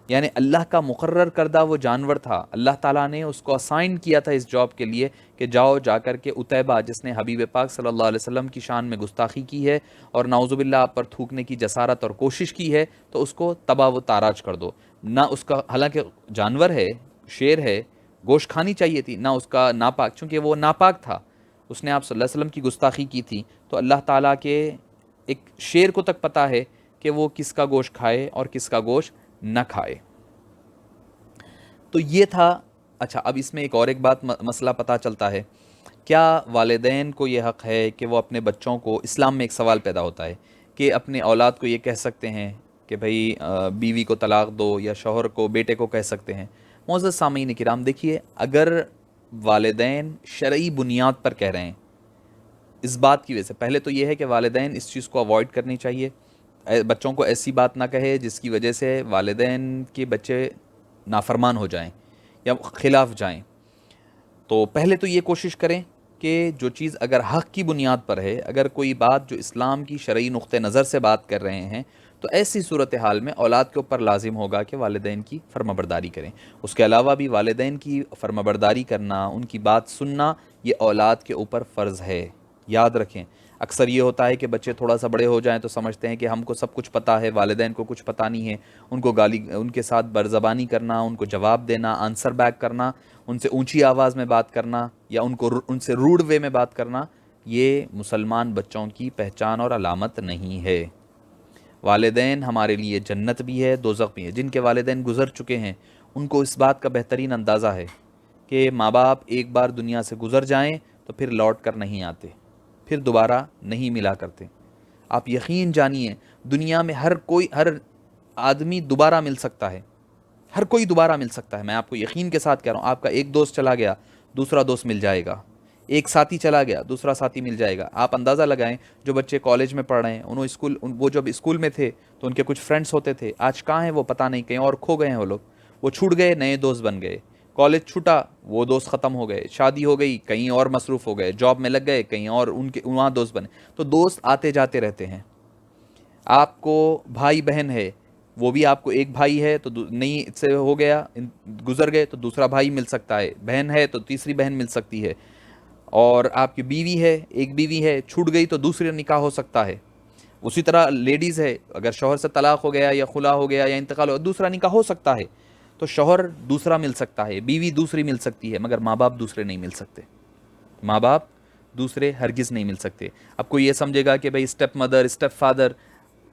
[SPEAKER 1] یعنی اللہ کا مقرر کردہ وہ جانور تھا، اللہ تعالیٰ نے اس کو اسائن کیا تھا اس جاب کے لیے کہ جاؤ جا کر کے عتیبہ جس نے حبیب پاک صلی اللہ علیہ وسلم کی شان میں گستاخی کی ہے اور نعوذ باللہ آپ پر تھوکنے کی جسارت اور کوشش کی ہے، تو اس کو تباہ و تاراج کر دو. نہ اس کا، حالانکہ جانور ہے، شیر ہے، گوشت کھانی چاہیے تھی، نہ اس کا ناپاک، چونکہ وہ ناپاک تھا، اس نے آپ صلی اللہ علیہ وسلم کی گستاخی کی تھی. تو اللہ تعالیٰ کے ایک شیر کو تک پتہ ہے کہ وہ کس کا گوشت کھائے اور کس کا گوشت نہ کھائے. تو یہ تھا. اچھا، اب اس میں ایک بات مسئلہ پتہ چلتا ہے، کیا والدین کو یہ حق ہے کہ وہ اپنے بچوں کو، اسلام میں ایک سوال پیدا ہوتا ہے کہ اپنے اولاد کو یہ کہہ سکتے ہیں کہ بھئی بیوی کو طلاق دو، یا شوہر کو، بیٹے کو کہہ سکتے ہیں؟ معزز سامعین کرام، دیکھیے، اگر والدین شرعی بنیاد پر کہہ رہے ہیں اس بات کی وجہ سے، پہلے تو یہ ہے کہ والدین اس چیز کو اوائڈ کرنی چاہیے، بچوں کو ایسی بات نہ کہے جس کی وجہ سے والدین کے بچے نافرمان ہو جائیں یا خلاف جائیں. تو پہلے تو یہ کوشش کریں کہ جو چیز اگر حق کی بنیاد پر ہے، اگر کوئی بات جو اسلام کی شرعی نقطہ نظر سے بات کر رہے ہیں، تو ایسی صورتحال میں اولاد کے اوپر لازم ہوگا کہ والدین کی فرمانبرداری کریں. اس کے علاوہ بھی والدین کی فرمانبرداری کرنا، ان کی بات سننا، یہ اولاد کے اوپر فرض ہے. یاد رکھیں، اکثر یہ ہوتا ہے کہ بچے تھوڑا سا بڑے ہو جائیں تو سمجھتے ہیں کہ ہم کو سب کچھ پتہ ہے، والدین کو کچھ پتہ نہیں ہے. ان کو گالی، ان کے ساتھ برزبانی کرنا، ان کو جواب دینا، آنسر بیک کرنا، ان سے اونچی آواز میں بات کرنا، یا ان سے روڈ وے میں بات کرنا، یہ مسلمان بچوں کی پہچان اور علامت نہیں ہے. والدین ہمارے لیے جنت بھی ہے، دوزخ بھی ہے. جن کے والدین گزر چکے ہیں ان کو اس بات کا بہترین اندازہ ہے کہ ماں باپ ایک بار دنیا سے گزر جائیں تو پھر لوٹ کر نہیں آتے، پھر دوبارہ نہیں ملا کرتے. آپ یقین جانیے، دنیا میں ہر آدمی دوبارہ مل سکتا ہے، ہر کوئی دوبارہ مل سکتا ہے. میں آپ کو یقین کے ساتھ کہہ رہا ہوں، آپ کا ایک دوست چلا گیا، دوسرا دوست مل جائے گا. ایک ساتھی چلا گیا، دوسرا ساتھی مل جائے گا. آپ اندازہ لگائیں، جو بچے کالج میں پڑھ رہے ہیں، وہ جب اسکول میں تھے تو ان کے کچھ فرینڈس ہوتے تھے، آج کہاں ہیں وہ پتہ نہیں، کہیں اور کھو گئے ہیں وہ لوگ. وہ چھوٹ گئے، نئے دوست بن گئے. کالج چھوٹا، وہ دوست ختم ہو گئے. شادی ہو گئی، کہیں اور مصروف ہو گئے. جاب میں لگ گئے، کہیں اور ان کے وہاں دوست بنے. تو دوست آتے جاتے رہتے ہیں. آپ کو بھائی بہن ہے، وہ بھی آپ کو ایک بھائی ہے تو نہیں سے ہو گیا، گزر گئے تو دوسرا بھائی مل سکتا ہے. بہن ہے تو تیسری بہن مل سکتی ہے. اور آپ کی بیوی ہے، ایک بیوی ہے، چھوٹ گئی تو دوسرا نکاح ہو سکتا ہے. اسی طرح لیڈیز ہے، اگر شوہر سے طلاق ہو گیا یا خلا ہو گیا یا انتقال ہو، دوسرا نکاح ہو سکتا ہے. تو شوہر دوسرا مل سکتا ہے، بیوی دوسری مل سکتی ہے، مگر ماں باپ دوسرے نہیں مل سکتے. ماں باپ دوسرے ہرگز نہیں مل سکتے. اب کوئی یہ سمجھے گا کہ بھئی اسٹیپ مدر، اسٹیپ فادر،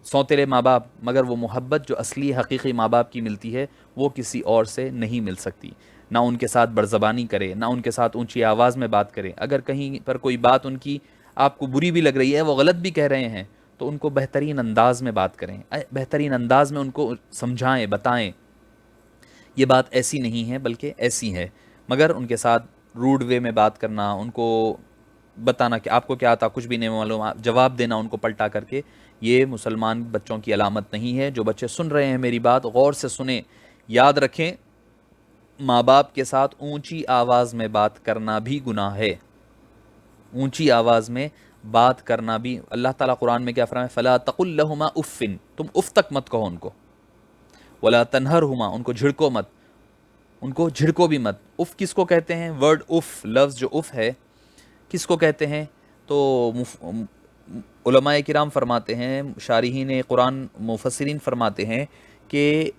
[SPEAKER 1] سوتیلے ماں باپ، مگر وہ محبت جو اصلی حقیقی ماں باپ کی ملتی ہے وہ کسی اور سے نہیں مل سکتی. نہ ان کے ساتھ برزبانی کرے، نہ ان کے ساتھ اونچی آواز میں بات کرے. اگر کہیں پر کوئی بات ان کی آپ کو بری بھی لگ رہی ہے، وہ غلط بھی کہہ رہے ہیں، تو ان کو بہترین انداز میں بات کریں، بہترین انداز میں ان کو سمجھائیں، بتائیں یہ بات ایسی نہیں ہے بلکہ ایسی ہے. مگر ان کے ساتھ روڈ وے میں بات کرنا، ان کو بتانا کہ آپ کو کیا آتا، کچھ بھی نہیں معلوم، جواب دینا ان کو پلٹا کر کے، یہ مسلمان بچوں کی علامت نہیں ہے. جو بچے سن رہے ہیں میری بات، غور سے سنیں. یاد رکھیں، ماں باپ کے ساتھ اونچی آواز میں بات کرنا بھی گناہ ہے. اونچی آواز میں بات کرنا بھی، اللہ تعالیٰ قرآن میں کیا فرمایا، فلا تقل لہما اف، تم اف تک مت کہو ان کو. ولا تنہرہما، ان کو جھڑکو مت، ان کو جھڑکو بھی مت. اف کس کو کہتے ہیں؟ ورڈ اف، لفظ جو اف ہے، کس کو کہتے ہیں؟ تو علماء کرام فرماتے ہیں، شارحین قرآن، مفسرین فرماتے ہیں کہ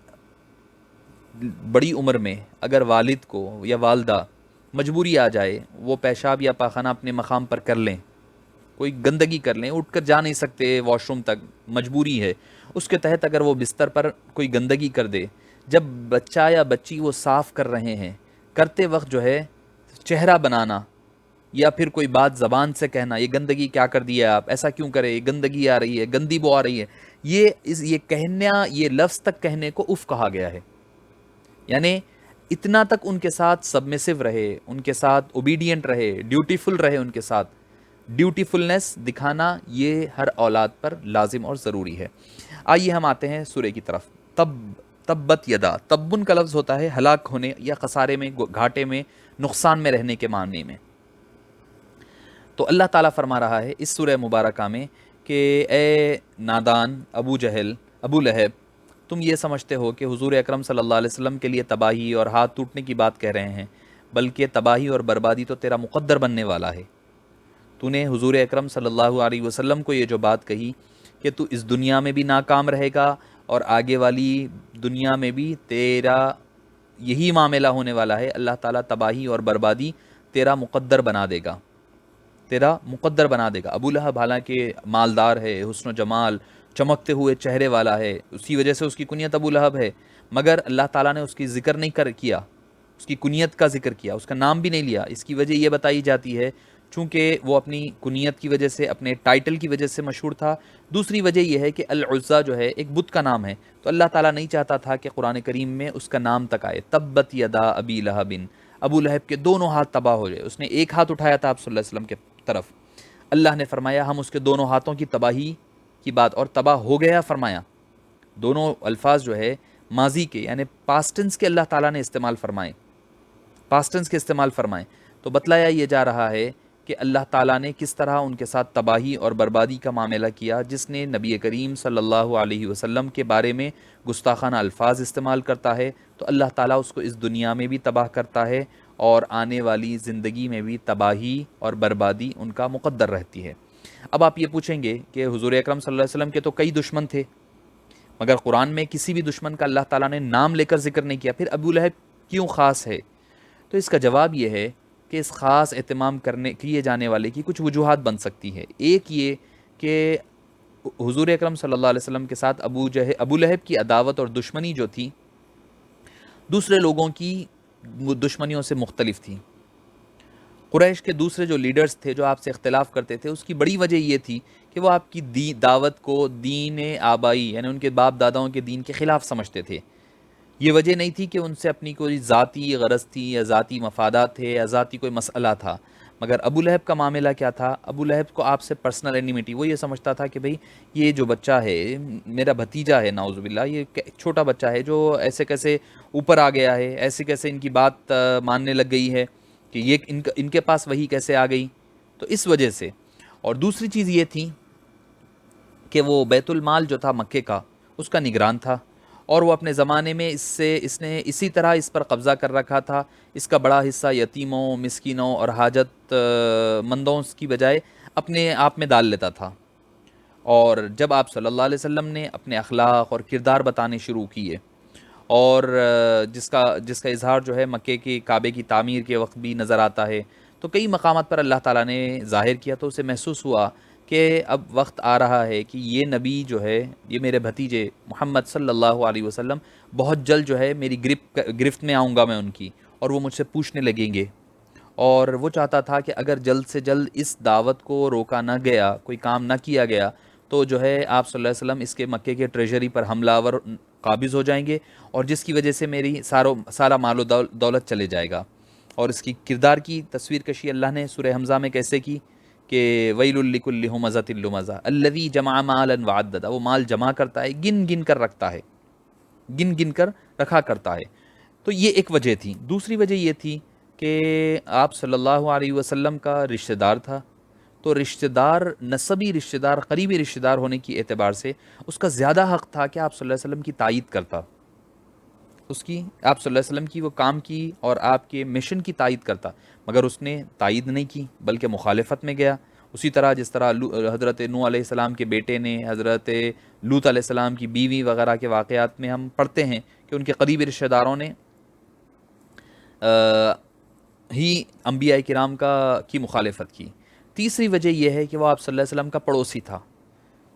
[SPEAKER 1] بڑی عمر میں اگر والد کو یا والدہ مجبوری آ جائے، وہ پیشاب یا پاخانہ اپنے مقام پر کر لیں، کوئی گندگی کر لیں، اٹھ کر جا نہیں سکتے واش روم تک، مجبوری ہے، اس کے تحت اگر وہ بستر پر کوئی گندگی کر دے، جب بچہ یا بچی وہ صاف کر رہے ہیں، کرتے وقت جو ہے چہرہ بنانا یا پھر کوئی بات زبان سے کہنا، یہ گندگی کیا کر دیا آپ، ایسا کیوں کرے، یہ گندگی آ رہی ہے، گندی بو آ رہی ہے، یہ کہنا، یہ لفظ تک کہنے کو اف کہا گیا ہے. یعنی اتنا تک ان کے ساتھ سبمیسو رہے، ان کے ساتھ اوبیڈینٹ رہے، ڈیوٹیفل رہے، ان کے ساتھ ڈیوٹیفلنس دکھانا یہ ہر اولاد پر لازم اور ضروری ہے. آئیے ہم آتے ہیں سورہ کی طرف. تبت یدا، تبن کا لفظ ہوتا ہے ہلاک ہونے یا خسارے میں، گھاٹے میں، نقصان میں رہنے کے معنی میں. تو اللہ تعالیٰ فرما رہا ہے اس سورہ مبارکہ میں کہ اے نادان ابو جہل، ابو لہب، تم یہ سمجھتے ہو کہ حضور اکرم صلی اللہ علیہ وسلم کے لیے تباہی اور ہاتھ ٹوٹنے کی بات کہہ رہے ہیں، بلکہ تباہی اور بربادی تو تیرا مقدر بننے والا ہے۔ تو نے حضور اکرم صلی اللہ علیہ وسلم کو یہ جو بات کہی کہ تو اس دنیا میں بھی ناکام رہے گا اور آگے والی دنیا میں بھی تیرا یہی معاملہ ہونے والا ہے، اللہ تعالیٰ تباہی اور بربادی تیرا مقدر بنا دے گا، تیرا مقدر بنا دے گا۔ ابو لہب حالانکہ مالدار ہے، حسن و جمال، چمکتے ہوئے چہرے والا ہے، اسی وجہ سے اس کی کنیت ابو لہب ہے، مگر اللہ تعالیٰ نے اس کی ذکر نہیں کیا، اس کی کنیت کا ذکر کیا، اس کا نام بھی نہیں لیا۔ اس کی وجہ یہ بتائی جاتی ہے چونکہ وہ اپنی کنیت کی وجہ سے، اپنے ٹائٹل کی وجہ سے مشہور تھا۔ دوسری وجہ یہ ہے کہ العزا جو ہے ایک بت کا نام ہے، تو اللہ تعالیٰ نہیں چاہتا تھا کہ قرآن کریم میں اس کا نام تک آئے۔ تبت یدا ابی لہب، ابو لہب کے دونوں ہاتھ تباہ ہو جائے۔ اس نے ایک ہاتھ اٹھایا تھا آپ صلی اللہ علیہ وسلم کے طرف، اللہ نے فرمایا ہم اس کے دونوں ہاتھوں کی تباہی کی بات، اور تباہ ہو گیا فرمایا۔ دونوں الفاظ جو ہے ماضی کے یعنی پاسٹنس کے اللہ تعالیٰ نے استعمال فرمائے، پاسٹنس کے استعمال فرمائے، تو بتلایا یہ جا رہا ہے کہ اللہ تعالیٰ نے کس طرح ان کے ساتھ تباہی اور بربادی کا معاملہ کیا۔ جس نے نبی کریم صلی اللہ علیہ وسلم کے بارے میں گستاخانہ الفاظ استعمال کرتا ہے تو اللہ تعالیٰ اس کو اس دنیا میں بھی تباہ کرتا ہے اور آنے والی زندگی میں بھی تباہی اور بربادی ان کا مقدر رہتی ہے۔ اب آپ یہ پوچھیں گے کہ حضور اکرم صلی اللہ علیہ وسلم کے تو کئی دشمن تھے، مگر قرآن میں کسی بھی دشمن کا اللہ تعالیٰ نے نام لے کر ذکر نہیں کیا، پھر ابو لہب کیوں خاص ہے؟ تو اس کا جواب یہ ہے کہ اس خاص اہتمام کیے جانے والے کی کچھ وجوہات بن سکتی ہے۔ ایک یہ کہ حضور اکرم صلی اللہ علیہ وسلم کے ساتھ ابو لہب کی عداوت اور دشمنی جو تھی دوسرے لوگوں کی دشمنیوں سے مختلف تھی۔ قریش کے دوسرے جو لیڈرز تھے جو آپ سے اختلاف کرتے تھے، اس کی بڑی وجہ یہ تھی کہ وہ آپ کی دعوت کو دین آبائی یعنی ان کے باپ داداؤں کے دین کے خلاف سمجھتے تھے۔ یہ وجہ نہیں تھی کہ ان سے اپنی کوئی ذاتی غرض تھی یا ذاتی مفادات تھے یا ذاتی کوئی مسئلہ تھا، مگر ابو لہب کا معاملہ کیا تھا؟ ابو لہب کو آپ سے پرسنل اینیمیٹی، وہ یہ سمجھتا تھا کہ بھئی یہ جو بچہ ہے میرا بھتیجا ہے، نعوذ باللہ، یہ چھوٹا بچہ ہے جو ایسے کیسے اوپر آ گیا ہے، ایسے کیسے ان کی بات ماننے لگ گئی ہے، کہ یہ ان کے پاس وہی کیسے آ گئی، تو اس وجہ سے۔ اور دوسری چیز یہ تھی کہ وہ بیت المال جو تھا مکے کا، اس کا نگران تھا، اور وہ اپنے زمانے میں اس نے اسی طرح اس پر قبضہ کر رکھا تھا۔ اس کا بڑا حصہ یتیموں، مسکینوں اور حاجت مندوں کی بجائے اپنے آپ میں ڈال لیتا تھا۔ اور جب آپ صلی اللہ علیہ وسلم نے اپنے اخلاق اور کردار بتانے شروع کیے، اور جس کا اظہار جو ہے مکے کے کعبے کی تعمیر کے وقت بھی نظر آتا ہے، تو کئی مقامات پر اللہ تعالیٰ نے ظاہر کیا، تو اسے محسوس ہوا کہ اب وقت آ رہا ہے کہ یہ نبی جو ہے، یہ میرے بھتیجے محمد صلی اللہ علیہ وسلم بہت جلد جو ہے میری گرفت میں آؤں گا میں ان کی، اور وہ مجھ سے پوچھنے لگیں گے۔ اور وہ چاہتا تھا کہ اگر جلد سے جلد اس دعوت کو روکا نہ گیا، کوئی کام نہ کیا گیا، تو جو ہے آپ صلی اللہ علیہ وسلم اس کے مکے کے ٹریجری پر حملہ آور قابض ہو جائیں گے، اور جس کی وجہ سے میری سارا مال و دولت چلے جائے گا۔ اور اس کی کردار کی تصویر کشی اللہ نے سورہ حمزہ میں کیسے کی کہ ویل لکل ہمزۃ لمزہ الذی جمع مالا وعددہ، وہ مال جمع کرتا ہے، گن گن کر رکھتا ہے، گن گن کر رکھا کرتا ہے۔ تو یہ ایک وجہ تھی۔ دوسری وجہ یہ تھی کہ آپ صلی اللہ علیہ وسلم کا رشتہ دار تھا، تو رشتہ دار، نسبی رشتہ دار، قریبی رشتہ دار ہونے کی اعتبار سے اس کا زیادہ حق تھا کہ آپ صلی اللہ علیہ وسلم کی تائید کرتا، اس کی، آپ صلی اللہ علیہ وسلم کی وہ کام کی اور آپ کے مشن کی تائید کرتا، مگر اس نے تائید نہیں کی بلکہ مخالفت میں گیا۔ اسی طرح جس طرح حضرت نوح علیہ السلام کے بیٹے نے حضرت لوط علیہ السلام کی بیوی وغیرہ کے واقعات میں ہم پڑھتے ہیں کہ ان کے قریبی رشتہ داروں نے ہی انبیاء کرام کی مخالفت کی۔ تیسری وجہ یہ ہے کہ وہ آپ صلی اللہ علیہ وسلم کا پڑوسی تھا۔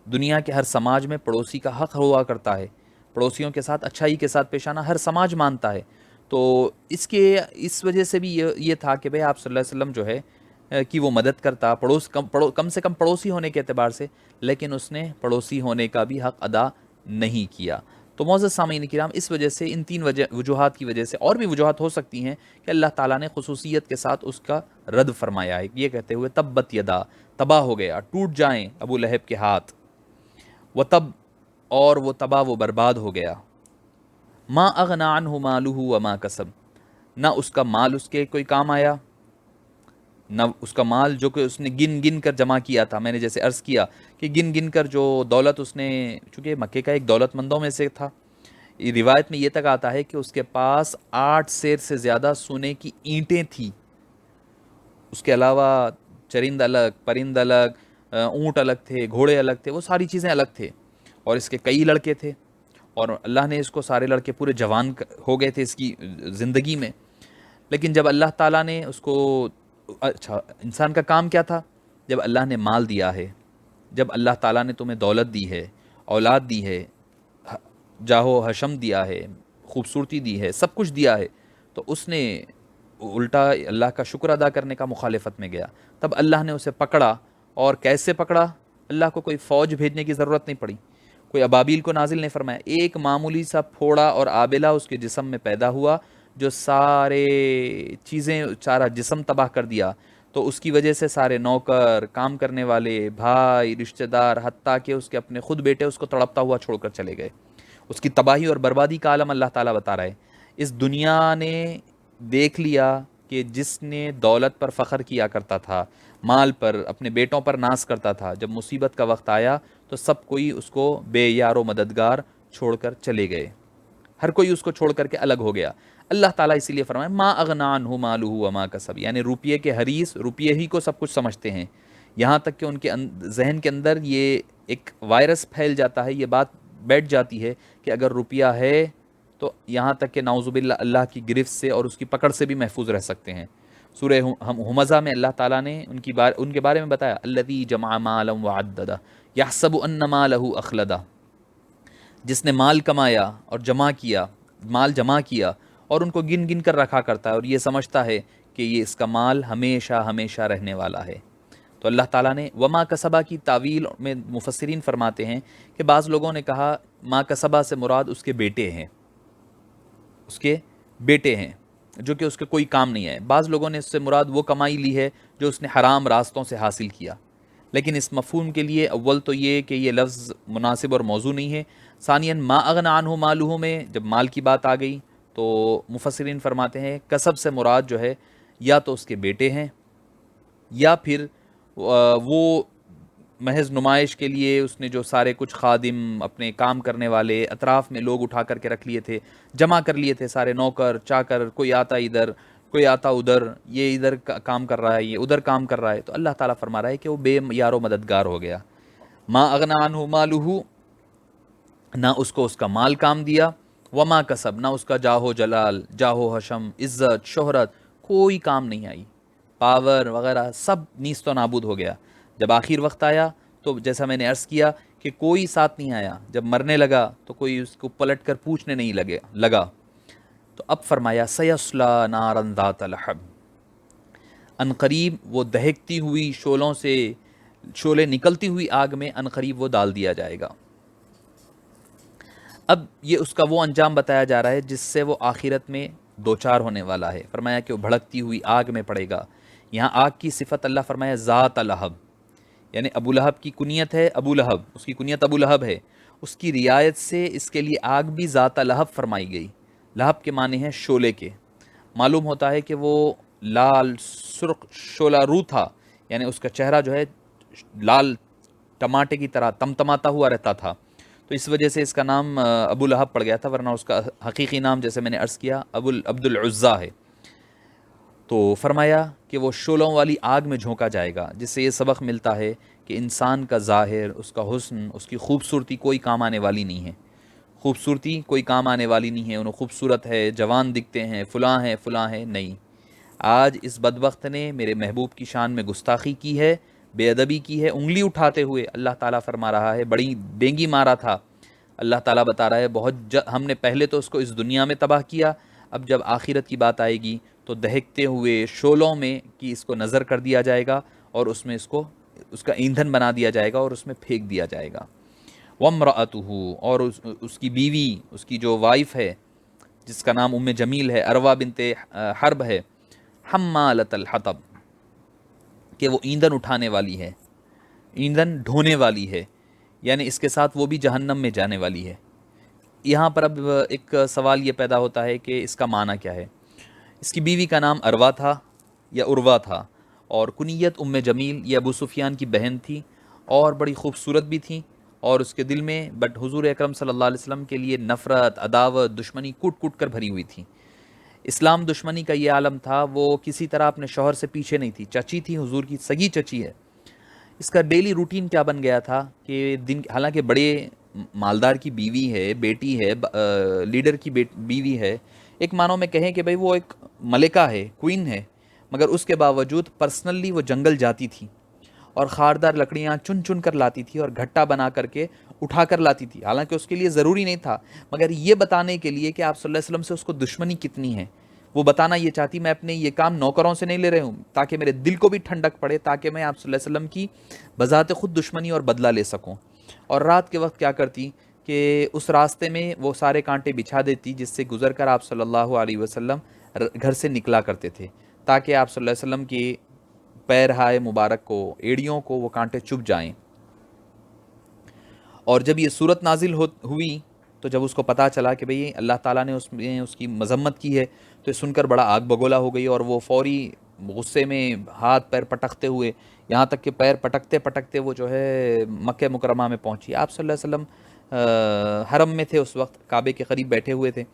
[SPEAKER 1] دنیا کے ہر سماج میں پڑوسی کا حق ہوا کرتا ہے، پڑوسیوں کے ساتھ اچھائی کے ساتھ پیش آنا ہر سماج مانتا ہے، تو اس وجہ سے بھی یہ تھا کہ بھئی آپ صلی اللہ علیہ وسلم جو ہے کہ وہ مدد کرتا، کم سے کم پڑوسی ہونے کے اعتبار سے، لیکن اس نے پڑوسی ہونے کا بھی حق ادا نہیں کیا۔ تو معزز سامعین کرام، اس وجہ سے، ان تین وجوہات کی وجہ سے، اور بھی وجوہات ہو سکتی ہیں کہ اللہ تعالیٰ نے خصوصیت کے ساتھ اس کا رد فرمایا ہے، یہ کہتے ہوئے تبت یدا، تباہ ہو گیا، ٹوٹ جائیں ابو لہب کے ہاتھ، اور وہ تباہ و برباد ہو گیا۔ ما اغنی عنہ مالہ وما کسب، نہ اس کا مال اس کے کوئی کام آیا، نہ اس کا مال جو کہ اس نے گن گن کر جمع کیا تھا، میں نے جیسے عرض کیا کہ گن گن کر جو دولت اس نے، چونکہ مکے کا ایک دولت مندوں میں سے تھا، یہ روایت میں یہ تک آتا ہے کہ اس کے پاس 8 سیر سے زیادہ سونے کی اینٹیں تھیں، اس کے علاوہ چرند الگ، پرند الگ، اونٹ الگ تھے، گھوڑے الگ تھے، وہ ساری چیزیں الگ تھے، اور اس کے کئی لڑکے تھے، اور اللہ نے اس کو سارے لڑکے پورے جوان ہو گئے تھے اس کی زندگی میں. لیکن جب اللہ تعالیٰ نے اس کو، اچھا انسان کا کام کیا تھا؟ جب اللہ نے مال دیا ہے، جب اللہ تعالیٰ نے تمہیں دولت دی ہے، اولاد دی ہے، جاہو حشم دیا ہے، خوبصورتی دی ہے، سب کچھ دیا ہے، تو اس نے الٹا اللہ کا شکر ادا کرنے کا مخالفت میں گیا. تب اللہ نے اسے پکڑا، اور کیسے پکڑا؟ اللہ کو کوئی فوج بھیجنے کی ضرورت نہیں پڑی، کوئی ابابیل کو نازل نہیں فرمایا، ایک معمولی سا پھوڑا اور آبلہ اس کے جسم میں پیدا ہوا جو سارے چیزیں، سارا جسم تباہ کر دیا. تو اس کی وجہ سے سارے نوکر، کام کرنے والے، بھائی، رشتہ دار، حتیٰ کہ اس کے اپنے خود بیٹے اس کو تڑپتا ہوا چھوڑ کر چلے گئے. اس کی تباہی اور بربادی کا عالم اللہ تعالیٰ بتا رہا ہے. اس دنیا نے دیکھ لیا کہ جس نے دولت پر فخر کیا کرتا تھا، مال پر، اپنے بیٹوں پر ناز کرتا تھا، جب مصیبت کا وقت آیا تو سب کوئی اس کو بے یار و مددگار چھوڑ کر چلے گئے، ہر کوئی اس کو چھوڑ کر کے الگ ہو گیا. اللہ تعالیٰ اسی لیے فرمائے ما اغنا عنہ مالہ وما کسب، یعنی روپیے کے حریص روپیے ہی کو سب کچھ سمجھتے ہیں، یہاں تک کہ ان کے ذہن کے اندر یہ ایک وائرس پھیل جاتا ہے، یہ بات بیٹھ جاتی ہے کہ اگر روپیہ ہے تو یہاں تک کہ نعوذ باللہ اللہ کی گرفت سے اور اس کی پکڑ سے بھی محفوظ رہ سکتے ہیں. سورہ ہمزہ میں اللہ تعالیٰ نے ان کے بارے میں بتایا الذی جمع مالا وعددہ یحسب ان مالہ اخلدہ، جس نے مال کمایا اور جمع کیا، مال جمع کیا اور ان کو گن گن کر رکھا کرتا ہے، اور یہ سمجھتا ہے کہ یہ اس کا مال ہمیشہ ہمیشہ رہنے والا ہے. تو اللہ تعالیٰ نے وما کسبہ کی تعویل میں مفسرین فرماتے ہیں کہ بعض لوگوں نے کہا ما کسبہ سے مراد اس کے بیٹے ہیں، اس کے بیٹے ہیں جو کہ اس کے کوئی کام نہیں ہے. بعض لوگوں نے اس سے مراد وہ کمائی لی ہے جو اس نے حرام راستوں سے حاصل کیا. لیکن اس مفہوم کے لیے اول تو یہ کہ یہ لفظ مناسب اور موضوع نہیں ہے. ثانیاً ما اغنى عنہ مالہ میں جب مال کی بات آ گئی تو مفسرین فرماتے ہیں کسب سے مراد جو ہے یا تو اس کے بیٹے ہیں، یا پھر وہ محض نمائش کے لیے اس نے جو سارے کچھ خادم، اپنے کام کرنے والے، اطراف میں لوگ اٹھا کر کے رکھ لیے تھے، جمع کر لیے تھے، سارے نوکر چاکر، کوئی آتا ادھر کوئی آتا ادھر، یہ ادھر کام کر رہا ہے، یہ ادھر کام کر رہا ہے. تو اللہ تعالیٰ فرما رہا ہے کہ وہ بے یار و مددگار ہو گیا. ما اغنى عنہ مالہ، نہ اس کو اس کا مال کام دیا، وما کسب، نہ اس کا جاہو جلال، جاہو حشم، عزت، شہرت کوئی کام نہیں آئی، پاور وغیرہ سب نیست و نابود ہو گیا. جب آخر وقت آیا تو جیسا میں نے عرض کیا کہ کوئی ساتھ نہیں آیا، جب مرنے لگا تو کوئی اس کو پلٹ کر پوچھنے نہیں لگا. تو اب فرمایا سیصلی نارا ذات لہب، ان قریب وہ دہکتی ہوئی شعلوں سے، شعلے نکلتی ہوئی آگ میں ان قریب وہ ڈال دیا جائے گا. اب یہ اس کا وہ انجام بتایا جا رہا ہے جس سے وہ آخرت میں دوچار ہونے والا ہے. فرمایا کہ وہ بھڑکتی ہوئی آگ میں پڑے گا. یہاں آگ کی صفت اللہ فرمایا ذات لہب، یعنی ابو لہب کی کنیت ہے ابو لہب، اس کی کنیت ابو لہب ہے، اس کی رعایت سے اس کے لیے آگ بھی ذات لہب فرمائی گئی. لہب کے معنی ہیں شعلے کے. معلوم ہوتا ہے کہ وہ لال سرخ شعلہ رو تھا، یعنی اس کا چہرہ جو ہے لال ٹماٹے کی طرح تمتماتا ہوا رہتا تھا، تو اس وجہ سے اس کا نام ابو لہب پڑ گیا تھا، ورنہ اس کا حقیقی نام جیسے میں نے عرض کیا عبد العزیٰ ہے. تو فرمایا کہ وہ شعلوں والی آگ میں جھونکا جائے گا، جس سے یہ سبق ملتا ہے کہ انسان کا ظاہر، اس کا حسن، اس کی خوبصورتی کوئی کام آنے والی نہیں ہے. خوبصورتی کوئی کام آنے والی نہیں ہے. انہوں خوبصورت ہے، جوان دکھتے ہیں، فلاں ہے، نہیں. آج اس بدبخت نے میرے محبوب کی شان میں گستاخی کی ہے، بے ادبی کی ہے، انگلی اٹھاتے ہوئے. اللہ تعالیٰ فرما رہا ہے بڑی ڈینگی مارا تھا. اللہ تعالیٰ بتا رہا ہے بہت ہم نے پہلے تو اس کو اس دنیا میں تباہ کیا، اب جب آخرت کی بات آئے گی تو دہکتے ہوئے شعلوں میں کی اس کو نظر کر دیا جائے گا، اور اس میں اس کا ایندھن بنا دیا جائے گا اور اس میں پھینک دیا جائے گا. وامرأتہ، اور اس کی بیوی، اس کی جو وائف ہے جس کا نام ام جمیل ہے، عروہ بنت حرب ہے، حمالۃ الحطب، کہ وہ ایندھن اٹھانے والی ہے، ایندھن ڈھونے والی ہے، یعنی اس کے ساتھ وہ بھی جہنم میں جانے والی ہے. یہاں پر اب ایک سوال یہ پیدا ہوتا ہے کہ اس کا معنی کیا ہے. اس کی بیوی کا نام عروہ تھا یا عروہ تھا، اور کنیت ام جمیل، یہ ابو سفیان کی بہن تھی اور بڑی خوبصورت بھی تھیں، اور اس کے دل میں بٹ حضور اکرم صلی اللہ علیہ وسلم کے لیے نفرت، عداوت، دشمنی کوٹ کوٹ کر بھری ہوئی تھی۔ اسلام دشمنی کا یہ عالم تھا، وہ کسی طرح اپنے شوہر سے پیچھے نہیں تھی، چچی تھی، حضور کی سگی چچی ہے۔ اس کا ڈیلی روٹین کیا بن گیا تھا کہ حالانکہ بڑے مالدار کی بیوی ہے، بیٹی ہے، لیڈر کی بیوی ہے، ایک معنوں میں کہیں کہ بھئی وہ ایک ملکہ ہے، کوئین ہے، مگر اس کے باوجود پرسنلی وہ جنگل جاتی تھی اور خاردار لکڑیاں چن چن کر لاتی تھی اور گھٹا بنا کر کے اٹھا کر لاتی تھی، حالانکہ اس کے لیے ضروری نہیں تھا، مگر یہ بتانے کے لیے کہ آپ صلی اللہ علیہ وسلم سے اس کو دشمنی کتنی ہے، وہ بتانا یہ چاہتی میں اپنے یہ کام نوکروں سے نہیں لے رہی ہوں، تاکہ میرے دل کو بھی ٹھنڈک پڑے، تاکہ میں آپ صلی اللہ علیہ وسلم کی بذات خود دشمنی اور بدلہ لے سکوں۔ اور رات کے وقت کیا کرتی کہ اس راستے میں وہ سارے کانٹے بچھا دیتی جس سے گزر کر آپ صلی اللہ علیہ وسلم گھر سے نکلا کرتے تھے، تاکہ آپ صلی اللہ علیہ وسلم کی پیرہائے مبارک کو، ایڑیوں کو وہ کانٹے چبھ جائیں۔ اور جب یہ صورت نازل ہوئی تو جب اس کو پتہ چلا کہ بھئی اللہ تعالیٰ نے اس کی مذمت کی ہے، تو یہ سن کر بڑا آگ بگولا ہو گئی، اور وہ فوری غصے میں ہاتھ پیر پٹکتے ہوئے، یہاں تک کہ پیر پٹکتے پٹکتے وہ جو ہے مکہ مکرمہ میں پہنچی۔ آپ صلی اللہ علیہ وسلم حرم میں تھے، اس وقت کعبے کے قریب بیٹھے ہوئے تھے۔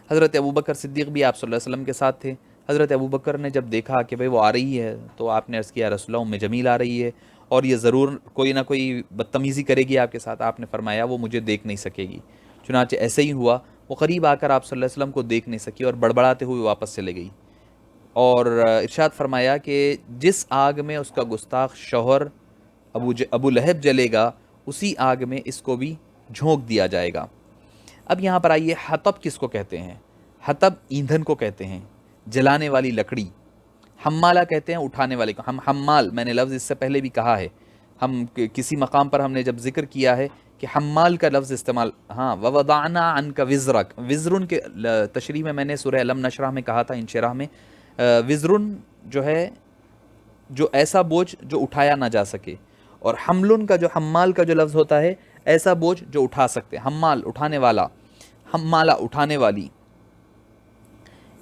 [SPEAKER 1] حضرت ابوبکر صدیق بھی آپ صلی اللہ علیہ وسلم کے ساتھ تھے۔ حضرت ابوبکر نے جب دیکھا کہ بھئی وہ آ رہی ہے، تو آپ نے عرض کیا رسول اللہ ام جمیل آ رہی ہے اور یہ ضرور کوئی نہ کوئی بدتمیزی کرے گی آپ کے ساتھ۔ آپ نے فرمایا وہ مجھے دیکھ نہیں سکے گی۔ چنانچہ ایسے ہی ہوا، وہ قریب آ کر آپ صلی اللہ علیہ وسلم کو دیکھ نہیں سکی اور بڑبڑاتے ہوئے واپس چلے گئی، اور ارشاد فرمایا کہ جس آگ میں اس کا گستاخ شوہر ابو لہب جلے گا، اسی آگ میں اس کو بھی جھونک دیا جائے گا۔ اب یہاں پر آئیے، حطب کس کو کہتے ہیں؟ حطب ایندھن کو کہتے ہیں، جلانے والی لکڑی۔ حمالہ کہتے ہیں اٹھانے والے کو۔ ہم حمال، میں نے لفظ اس سے پہلے بھی کہا ہے، ہم کسی مقام پر ہم نے جب ذکر کیا ہے کہ حمال کا لفظ استعمال، ہاں وَوَضَعْنَا عَنْكَ وِزْرَكَ، وزرن کے تشریح میں نے سورہ علم نشرح میں کہا تھا، انشراح میں وزرن جو ہے جو ایسا بوجھ جو اٹھایا نہ جا سکے، اور حملن کا جو حمال کا جو لفظ ہوتا ہے ایسا بوجھ جو اٹھا سکتے، حمال اٹھانے والا، حمالہ اٹھانے والی۔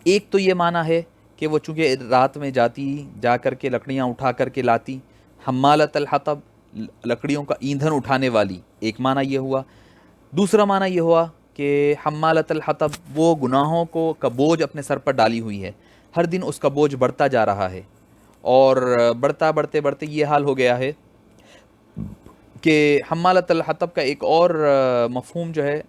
[SPEAKER 1] ایک تو یہ معنی ہے کہ وہ چونکہ رات میں جاتی، جا کر کے لکڑیاں اٹھا کر کے لاتی، حمالۃ الحطب، لکڑیوں کا ایندھن اٹھانے والی، ایک معنی یہ ہوا۔ دوسرا معنی یہ ہوا کہ حمالۃ الحطب وہ گناہوں کا بوجھ اپنے سر پر ڈالی ہوئی ہے، ہر دن اس کا بوجھ بڑھتا جا رہا ہے، اور بڑھتے بڑھتے یہ حال ہو گیا ہے کہ حمالۃ الحطب کا ایک اور مفہوم جو ہے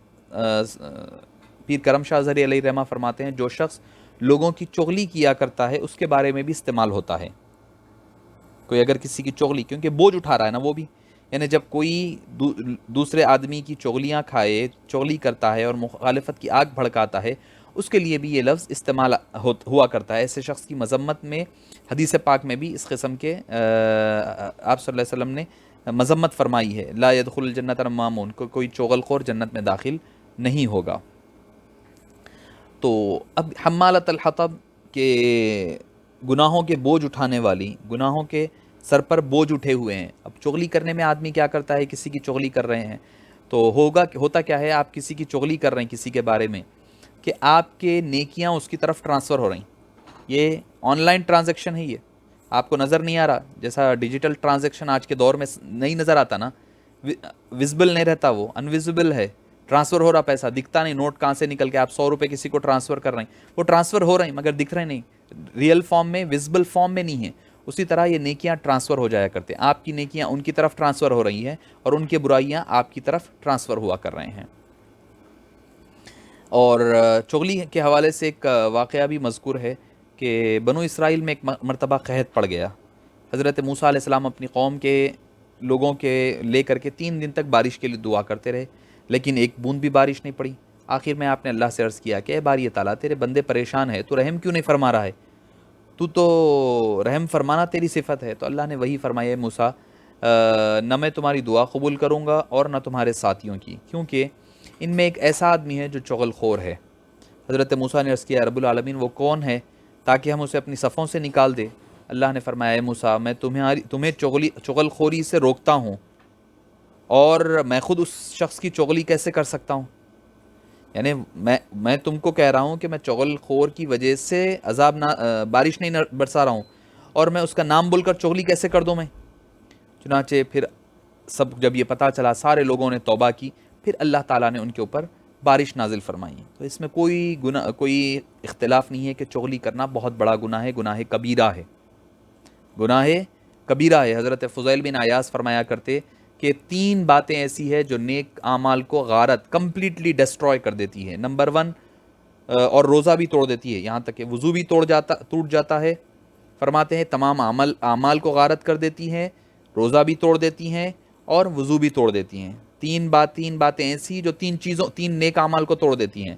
[SPEAKER 1] پیر کرم شاہ ظہری علیہ رحمہ فرماتے ہیں، جو شخص لوگوں کی چغلی کیا کرتا ہے اس کے بارے میں بھی استعمال ہوتا ہے۔ کوئی اگر کسی کی چغلی، کیونکہ بوجھ اٹھا رہا ہے نا وہ بھی، یعنی جب کوئی دوسرے آدمی کی چغلیاں کھائے، چغلی کرتا ہے اور مخالفت کی آگ بھڑکاتا ہے، اس کے لیے بھی یہ لفظ استعمال ہوا کرتا ہے۔ ایسے شخص کی مذمت میں حدیث پاک میں بھی اس قسم کے آپ صلی اللہ علیہ وسلم نے مذمت فرمائی ہے، لا يدخل الجنت نمامون، کوئی چغل خور جنت میں داخل نہیں ہوگا۔ تو اب حمالۃ الحطب کے گناہوں کے بوجھ اٹھانے والی، گناہوں کے سر پر بوجھ اٹھے ہوئے ہیں۔ اب چغلی کرنے میں آدمی کیا کرتا ہے، کسی کی چغلی کر رہے ہیں تو ہوتا کیا ہے، آپ کسی کی چغلی کر رہے ہیں کسی کے بارے میں، کہ آپ کے نیکیاں اس کی طرف ٹرانسفر ہو رہی ہیں۔ یہ آن لائن ٹرانزیکشن ہے، یہ آپ کو نظر نہیں آ رہا، جیسا ڈیجیٹل ٹرانزیکشن آج کے دور میں نہیں نظر آتا نا، ویزبل نہیں رہتا، وہ انویزبل ہے، ٹرانسفر ہو رہا پیسہ، دکھتا نہیں، نوٹ کہاں سے نکل کے آپ 100 روپے کسی کو ٹرانسفر کر رہے ہیں، وہ ٹرانسفر ہو رہے ہیں مگر دکھ رہے نہیں، ریئل فارم میں، ویزبل فارم میں نہیں ہے۔ اسی طرح یہ نیکیاں ٹرانسفر ہو جایا کرتے ہیں، آپ کی نیکیاں ان کی طرف ٹرانسفر ہو رہی ہیں اور ان کی برائیاں آپ کی طرف ٹرانسفر ہوا کر رہے ہیں۔ اور چغلی کے حوالے سے ایک واقعہ بھی مذکور ہے کہ بنو اسرائیل میں ایک مرتبہ قحط پڑ گیا۔ حضرت موسیٰ علیہ السلام اپنی قوم کے لوگوں کے لے کر کے 3 دن تک بارش کے لیے دعا کرتے رہے، لیکن ایک بوند بھی بارش نہیں پڑی۔ آخر میں آپ نے اللہ سے عرض کیا کہ اے باری تعالیٰ، تیرے بندے پریشان ہے، تو رحم کیوں نہیں فرما رہا ہے؟ تو رحم فرمانا تیری صفت ہے۔ تو اللہ نے وہی فرمایا، موسیٰ نہ میں تمہاری دعا قبول کروں گا اور نہ تمہارے ساتھیوں کی، کیونکہ ان میں ایک ایسا آدمی ہے جو چغل خور ہے۔ حضرت موسیٰ نے عرض کیا، رب العالمین وہ کون ہے تاکہ ہم اسے اپنی صفوں سے نکال دے؟ اللہ نے فرمایا، اے موسیٰ میں تمہیں چغل خوری سے روکتا ہوں، اور میں خود اس شخص کی چغلی کیسے کر سکتا ہوں؟ یعنی میں تم کو کہہ رہا ہوں کہ میں چغل خور کی وجہ سے عذاب بارش نہیں برسا رہا ہوں، اور میں اس کا نام بول کر چغلی کیسے کر دوں میں؟ چنانچہ پھر سب جب یہ پتہ چلا سارے لوگوں نے توبہ کی، پھر اللہ تعالیٰ نے ان کے اوپر بارش نازل فرمائی۔ تو اس میں کوئی اختلاف نہیں ہے کہ چغلی کرنا بہت بڑا گناہ ہے، گناہ کبیرہ ہے، گناہ کبیرہ ہے۔ حضرت فضیل بن عیاض فرمایا کرتے کہ 3 باتیں ایسی ہے جو نیک اعمال کو غارت کمپلیٹلی ڈسٹروائے کر دیتی ہے۔ نمبر 1، اور روزہ بھی توڑ دیتی ہے، یہاں تک کہ وضو بھی ٹوٹ جاتا ہے۔ فرماتے ہیں تمام اعمال کو غارت کر دیتی ہیں، روزہ بھی توڑ دیتی ہیں اور وضو بھی توڑ دیتی ہیں۔ 3 باتیں ایسی جو 3 نیک اعمال کو توڑ دیتی ہیں۔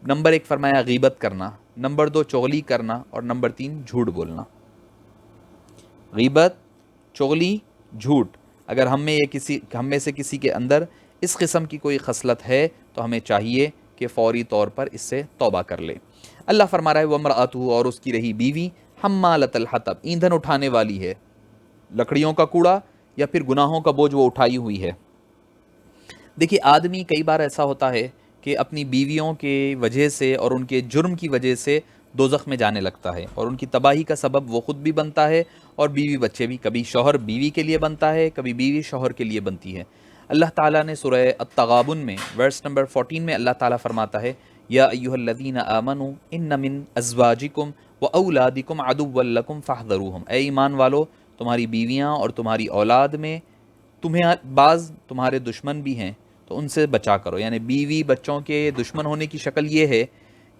[SPEAKER 1] نمبر 1 فرمایا غیبت کرنا، نمبر 2 چغلی کرنا، اور نمبر 3 جھوٹ بولنا۔ غیبت، چغلی، جھوٹ۔ اگر ہم میں سے کسی کے اندر اس قسم کی کوئی خصلت ہے تو ہمیں چاہیے کہ فوری طور پر اس سے توبہ کر لے۔ اللہ فرما رہا ہے وَامْرَأَتُهُ، اور اس کی رہی بیوی، حمالۃ الحطب، ایندھن اٹھانے والی ہے، لکڑیوں کا کوڑا یا پھر گناہوں کا بوجھ وہ اٹھائی ہوئی ہے۔ دیکھیے آدمی کئی بار ایسا ہوتا ہے کہ اپنی بیویوں کے وجہ سے اور ان کے جرم کی وجہ سے دوزخ میں جانے لگتا ہے، اور ان کی تباہی کا سبب وہ خود بھی بنتا ہے اور بیوی بچے بھی۔ کبھی شوہر بیوی کے لیے بنتا ہے، کبھی بیوی شوہر کے لیے بنتی ہے۔ اللہ تعالیٰ نے سورہ التغابن میں ورس نمبر 14 میں اللہ تعالیٰ فرماتا ہے یا ایھا الذین آمنوا ان من ازواجکم واولادکم عدوا لکم فاحذروہم، اے ایمان والو تمہاری بیویاں اور تمہاری اولاد میں بعض تمہارے دشمن بھی ہیں تو ان سے بچا کرو۔ یعنی بیوی بچوں کے دشمن ہونے کی شکل یہ ہے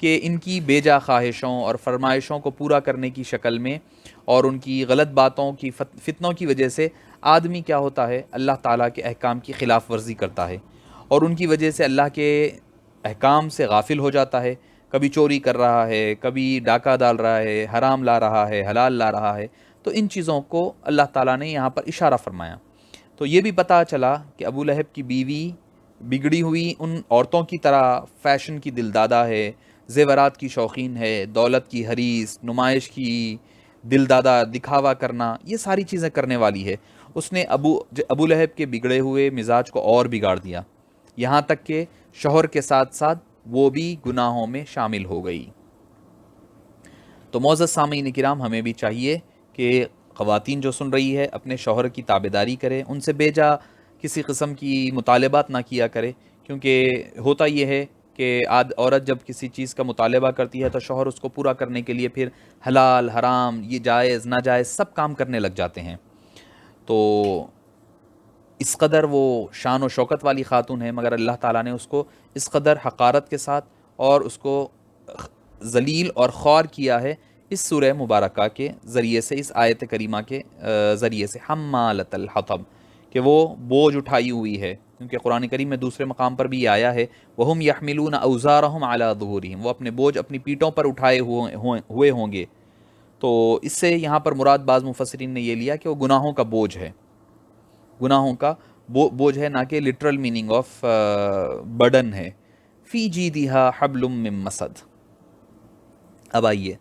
[SPEAKER 1] کہ ان کی بے جا خواہشوں اور فرمائشوں کو پورا کرنے کی شکل میں اور ان کی غلط باتوں کی فتنوں کی وجہ سے آدمی کیا ہوتا ہے، اللہ تعالیٰ کے احکام کی خلاف ورزی کرتا ہے، اور ان کی وجہ سے اللہ کے احکام سے غافل ہو جاتا ہے۔ کبھی چوری کر رہا ہے، کبھی ڈاکہ ڈال رہا ہے، حرام لا رہا ہے، حلال لا رہا ہے۔ تو ان چیزوں کو اللہ تعالیٰ نے یہاں پر اشارہ فرمایا۔ تو یہ بھی پتہ چلا کہ ابو لہب کی بیوی بگڑی ہوئی ان عورتوں کی طرح فیشن کی دلدادہ ہے، زیورات کی شوقین ہے، دولت کی حریص، نمائش کی دلدادہ، دکھاوا کرنا، یہ ساری چیزیں کرنے والی ہے۔ اس نے ابو لہب کے بگڑے ہوئے مزاج کو اور بگاڑ دیا، یہاں تک کہ شوہر کے ساتھ ساتھ وہ بھی گناہوں میں شامل ہو گئی۔ تو معزز سامعین کرام، ہمیں بھی چاہیے کہ خواتین جو سن رہی ہے اپنے شوہر کی تابعداری کرے، ان سے بے جا کسی قسم کی مطالبات نہ کیا کرے، کیونکہ ہوتا یہ ہے کہ عورت جب کسی چیز کا مطالبہ کرتی ہے تو شوہر اس کو پورا کرنے کے لیے پھر حلال حرام، یہ جائز ناجائز سب کام کرنے لگ جاتے ہیں۔ تو اس قدر وہ شان و شوکت والی خاتون ہے، مگر اللہ تعالیٰ نے اس کو اس قدر حقارت کے ساتھ اور اس کو ذلیل اور خوار کیا ہے اس سورہ مبارکہ کے ذریعے سے، اس آیت کریمہ کے ذریعے سے، حمالۃ الحطب، کہ وہ بوجھ اٹھائی ہوئی ہے۔ کیونکہ قرآن کریم میں دوسرے مقام پر بھی یہ آیا ہے وَهُمْ يَحْمِلُونَ أَوْزَارَهُمْ عَلَى ظُهُورِهِمْ، وہ اپنے بوجھ اپنی پیٹھوں پر اٹھائے ہوئے ہوں گے۔ تو اس سے یہاں پر مراد بعض مفسرین نے یہ لیا کہ وہ گناہوں کا بوجھ ہے، گناہوں کا بوجھ ہے، نہ کہ لٹرل میننگ آف برڈن ہے۔ فی جیدہا حبل من مسد۔ اب آئیے،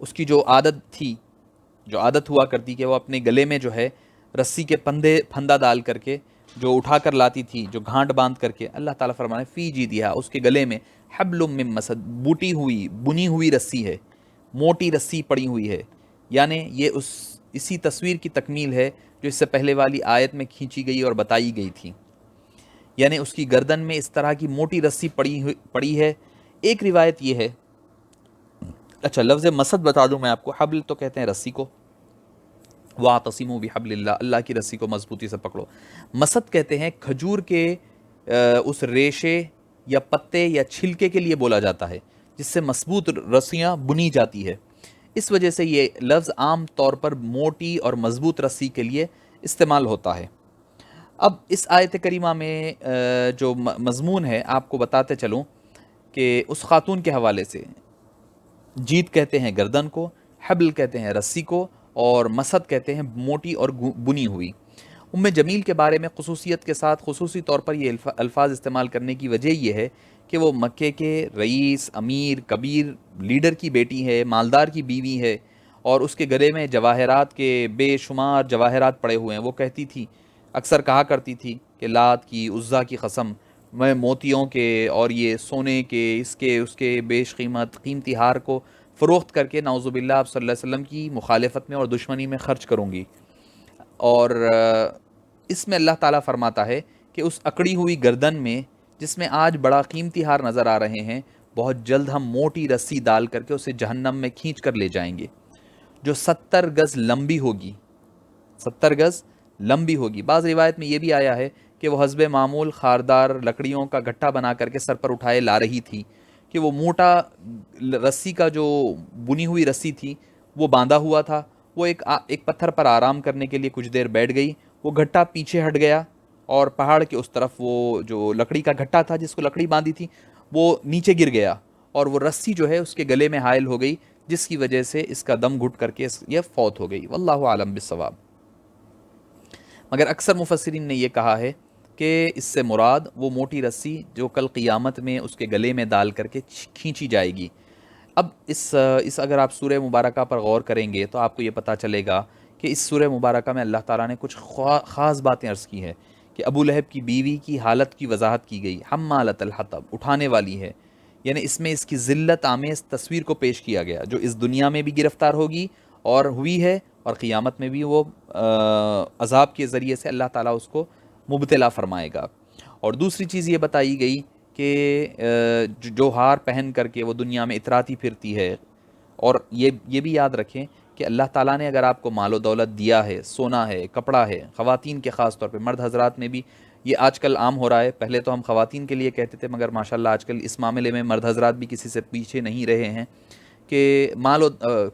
[SPEAKER 1] اس کی جو عادت ہوا کرتی کہ وہ اپنے گلے میں جو ہے رسی کے پھندا ڈال کر کے جو اٹھا کر لاتی تھی، جو گھانٹ باندھ کر کے، اللہ تعالیٰ فرمانے فی جیدہا، اس کے گلے میں حبل من مسد، بنی ہوئی رسی ہے، موٹی رسی پڑی ہوئی ہے۔ یعنی یہ اسی تصویر کی تکمیل ہے جو اس سے پہلے والی آیت میں کھینچی گئی اور بتائی گئی تھی۔ یعنی اس کی گردن میں اس طرح کی موٹی رسی پڑی ہے۔ ایک روایت یہ ہے، اچھا لفظ مسد بتا دوں میں آپ کو، حبل تو کہتے ہیں رسی کو، وَاعْتَصِمُوا بِحَبْلِ اللَّهِ، اللہ کی رسی کو مضبوطی سے پکڑو۔ مسد کہتے ہیں کھجور کے اس ریشے یا پتے یا چھلکے کے لیے بولا جاتا ہے جس سے مضبوط رسیاں بنی جاتی ہے۔ اس وجہ سے یہ لفظ عام طور پر موٹی اور مضبوط رسی کے لیے استعمال ہوتا ہے۔ اب اس آیت کریمہ میں جو مضمون ہے آپ کو بتاتے چلوں کہ اس خاتون کے حوالے سے، جیت کہتے ہیں گردن کو، حبل کہتے ہیں رسی کو، اور مسد کہتے ہیں موٹی اور بنی ہوئی۔ جمیل کے بارے میں خصوصیت کے ساتھ خصوصی طور پر یہ الفاظ استعمال کرنے کی وجہ یہ ہے کہ وہ مکے کے رئیس، امیر، کبیر لیڈر کی بیٹی ہے، مالدار کی بیوی ہے، اور اس کے گلے میں جواہرات کے بے شمار جواہرات پڑے ہوئے ہیں۔ وہ کہتی تھی، اکثر کہا کرتی تھی کہ لات کی، عزا کی قسم، میں موتیوں کے اور یہ سونے کے اس کے بیش قیمتی ہار کو فروخت کر کے نعوذ باللہ آپ صلی اللہ علیہ وسلم کی مخالفت میں اور دشمنی میں خرچ کروں گی. اور اس میں اللہ تعالیٰ فرماتا ہے کہ اس اکڑی ہوئی گردن میں جس میں آج بڑا قیمتی ہار نظر آ رہے ہیں، بہت جلد ہم موٹی رسی ڈال کر کے اسے جہنم میں کھینچ کر لے جائیں گے، جو 70 گز لمبی ہوگی. 70 گز لمبی ہوگی. بعض روایت میں یہ بھی آیا ہے کہ وہ حسب معمول خاردار لکڑیوں کا گٹھا بنا کر کے سر پر اٹھائے لا رہی تھی، کہ وہ موٹا رسی کا جو بنی ہوئی رسی تھی وہ باندھا ہوا تھا. وہ ایک پتھر پر آرام کرنے کے لیے کچھ دیر بیٹھ گئی، وہ گھٹا پیچھے ہٹ گیا اور پہاڑ کے اس طرف وہ جو لکڑی کا گھٹا تھا جس کو لکڑی باندھی تھی وہ نیچے گر گیا، اور وہ رسی جو ہے اس کے گلے میں حائل ہو گئی، جس کی وجہ سے اس کا دم گھٹ کر کے یہ فوت ہو گئی. واللہ عالم بالصواب. مگر اکثر مفسرین نے یہ کہا ہے کہ اس سے مراد وہ موٹی رسی جو کل قیامت میں اس کے گلے میں ڈال کر کے کھینچی جائے گی. اب اس اگر آپ سورہ مبارکہ پر غور کریں گے تو آپ کو یہ پتہ چلے گا کہ اس سورہ مبارکہ میں اللہ تعالیٰ نے کچھ خاص باتیں عرض کی ہیں. کہ ابو لہب کی بیوی کی حالت کی وضاحت کی گئی، حمالۃ الحطب، اٹھانے والی ہے. یعنی اس میں اس کی ذلت آمیز تصویر کو پیش کیا گیا، جو اس دنیا میں بھی گرفتار ہوگی اور ہوئی ہے، اور قیامت میں بھی وہ عذاب کے ذریعے سے اللہ تعالیٰ اس کو مبتلا فرمائے گا. اور دوسری چیز یہ بتائی گئی کہ جو ہار پہن کر کے وہ دنیا میں اتراتی پھرتی ہے. اور یہ بھی یاد رکھیں کہ اللہ تعالیٰ نے اگر آپ کو مال و دولت دیا ہے، سونا ہے، کپڑا ہے، خواتین کے خاص طور پہ، مرد حضرات میں بھی یہ آج کل عام ہو رہا ہے. پہلے تو ہم خواتین کے لیے کہتے تھے، مگر ماشاءاللہ آج کل اس معاملے میں مرد حضرات بھی کسی سے پیچھے نہیں رہے ہیں کہ مال و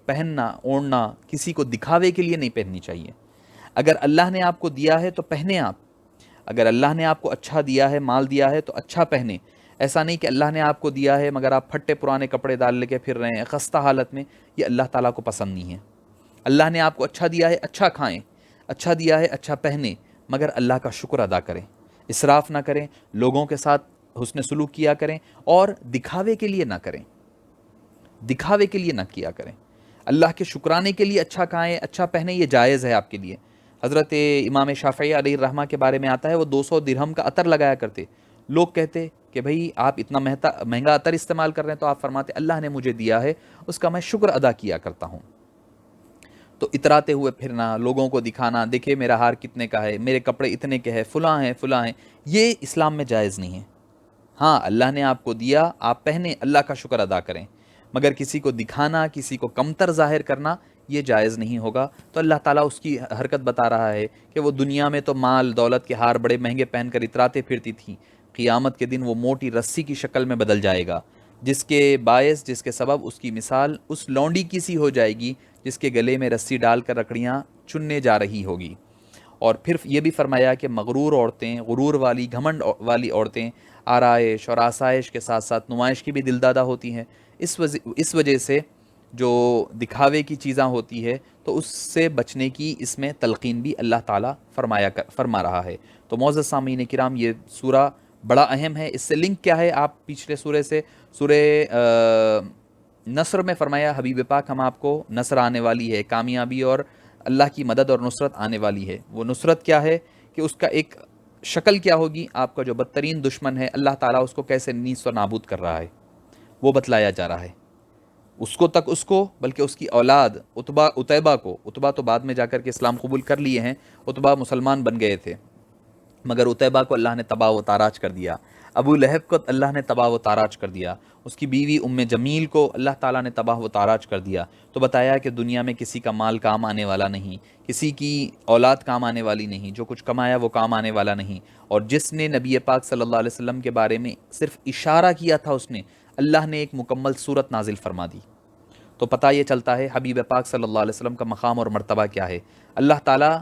[SPEAKER 1] پہننا اوڑھنا کسی کو دکھاوے کے لیے نہیں پہننی چاہیے. اگر اللہ نے آپ کو دیا ہے تو پہنے آپ. اگر اللہ نے آپ کو اچھا دیا ہے، مال دیا ہے تو اچھا پہنے. ایسا نہیں کہ اللہ نے آپ کو دیا ہے مگر آپ پھٹے پرانے کپڑے ڈال لے کے پھر رہے ہیں خستہ حالت میں. یہ اللہ تعالیٰ کو پسند نہیں ہے. اللہ نے آپ کو اچھا دیا ہے، اچھا کھائیں، اچھا دیا ہے، اچھا پہنے، مگر اللہ کا شکر ادا کریں، اسراف نہ کریں، لوگوں کے ساتھ حسن سلوک کیا کریں، اور دکھاوے کے لیے نہ کریں، دکھاوے کے لیے نہ کیا کریں. اللہ کے شکرانے کے لیے اچھا کھائیں، اچھا پہنیں، یہ جائز ہے آپ کے لیے. حضرت امام شافعی علیہ الرحمہ کے بارے میں آتا ہے وہ 200 درہم کا عطر لگایا کرتے. لوگ کہتے کہ بھئی آپ اتنا مہنگا عطر استعمال کر رہے ہیں، تو آپ فرماتے اللہ نے مجھے دیا ہے، اس کا میں شکر ادا کیا کرتا ہوں. تو اتراتے ہوئے پھرنا، لوگوں کو دکھانا، دیکھیں میرا ہار کتنے کا ہے، میرے کپڑے اتنے کے ہیں، فلاں ہیں فلاں ہیں، یہ اسلام میں جائز نہیں ہے. ہاں اللہ نے آپ کو دیا، آپ پہنے، اللہ کا شکر ادا کریں، مگر کسی کو دکھانا، کسی کو کمتر ظاہر کرنا یہ جائز نہیں ہوگا. تو اللہ تعالیٰ اس کی حرکت بتا رہا ہے کہ وہ دنیا میں تو مال دولت کے ہار بڑے مہنگے پہن کر اتراتے پھرتی تھیں، قیامت کے دن وہ موٹی رسی کی شکل میں بدل جائے گا، جس کے باعث، جس کے سبب اس کی مثال اس لونڈی کی سی ہو جائے گی جس کے گلے میں رسی ڈال کر لکڑیاں چننے جا رہی ہوگی. اور پھر یہ بھی فرمایا کہ مغرور عورتیں، غرور والی، گھمنڈ والی عورتیں آرائش اور آسائش کے ساتھ ساتھ نمائش کی بھی دلدادہ ہوتی ہیں. اس وجہ سے جو دکھاوے کی چیزاں ہوتی ہے تو اس سے بچنے کی اس میں تلقین بھی اللہ تعالیٰ فرما رہا ہے. تو معزز سامعین کرام، یہ سورہ بڑا اہم ہے. اس سے لنک کیا ہے؟ آپ پچھلے سورے سے سورہ نصر میں فرمایا حبیب پاک ہم آپ کو نصر آنے والی ہے، کامیابی اور اللہ کی مدد اور نصرت آنے والی ہے. وہ نصرت کیا ہے کہ اس کا ایک شکل کیا ہوگی، آپ کا جو بدترین دشمن ہے اللہ تعالیٰ اس کو کیسے نیست و نابود کر رہا ہے وہ بتلایا جا رہا ہے. اس کو بلکہ اس کی اولاد اتیبہ کو، اتبا تو بعد میں جا کر کے اسلام قبول کر لیے ہیں، اتبا مسلمان بن گئے تھے، مگر اتیبہ کو اللہ نے تباہ و تاراج کر دیا. ابو لہب کو اللہ نے تباہ و تاراج کر دیا. اس کی بیوی ام جمیل کو اللہ تعالیٰ نے تباہ و تاراج کر دیا. تو بتایا کہ دنیا میں کسی کا مال کام آنے والا نہیں، کسی کی اولاد کام آنے والی نہیں، جو کچھ کمایا وہ کام آنے والا نہیں. اور جس نے نبی پاک صلی اللہ علیہ وسلم کے بارے میں صرف اشارہ کیا تھا، اس نے اللہ نے ایک مکمل صورت نازل فرما دی. تو پتہ یہ چلتا ہے حبیب پاک صلی اللہ علیہ وسلم کا مقام اور مرتبہ کیا ہے. اللہ تعالیٰ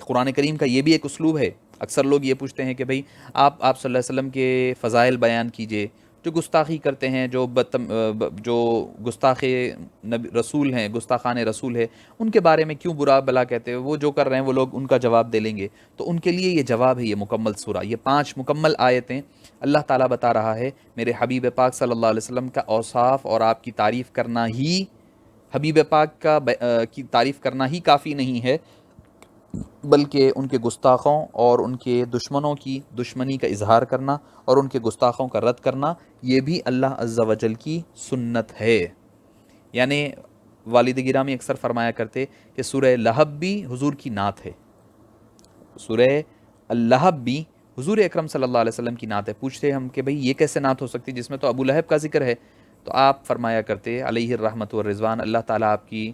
[SPEAKER 1] قرآن کریم کا یہ بھی ایک اسلوب ہے. اکثر لوگ یہ پوچھتے ہیں کہ بھئی آپ صلی اللہ علیہ وسلم کے فضائل بیان کیجئے. جو گستاخی کرتے ہیں، جو گستاخ رسول ہیں، گستاخان رسول ہے، ان کے بارے میں کیوں برا بلا کہتے ہیں؟ وہ جو کر رہے ہیں وہ لوگ ان کا جواب دے لیں گے. تو ان کے لیے یہ جواب ہے، یہ مکمل سورہ، یہ 5 مکمل آیتیں. اللہ تعالیٰ بتا رہا ہے میرے حبیب پاک صلی اللہ علیہ وسلم کا اوصاف اور آپ کی تعریف کرنا ہی، حبیب پاک کی تعریف کرنا ہی کافی نہیں ہے، بلکہ ان کے گستاخوں اور ان کے دشمنوں کی دشمنی کا اظہار کرنا اور ان کے گستاخوں کا رد کرنا، یہ بھی اللہ عز و جل کی سنت ہے. یعنی والد گرامی اکثر فرمایا کرتے کہ سورہ لہب بھی حضور کی نعت ہے، سورہ اللہب بھی حضور اکرم صلی اللہ علیہ وسلم کی نعت ہے۔ پوچھتے ہم کہ بھئی یہ کیسے نعت ہو سکتی جس میں تو ابو لہب کا ذکر ہے؟ تو آپ فرمایا کرتے علیہ الرحمت والرضوان، اللہ تعالیٰ آپ کی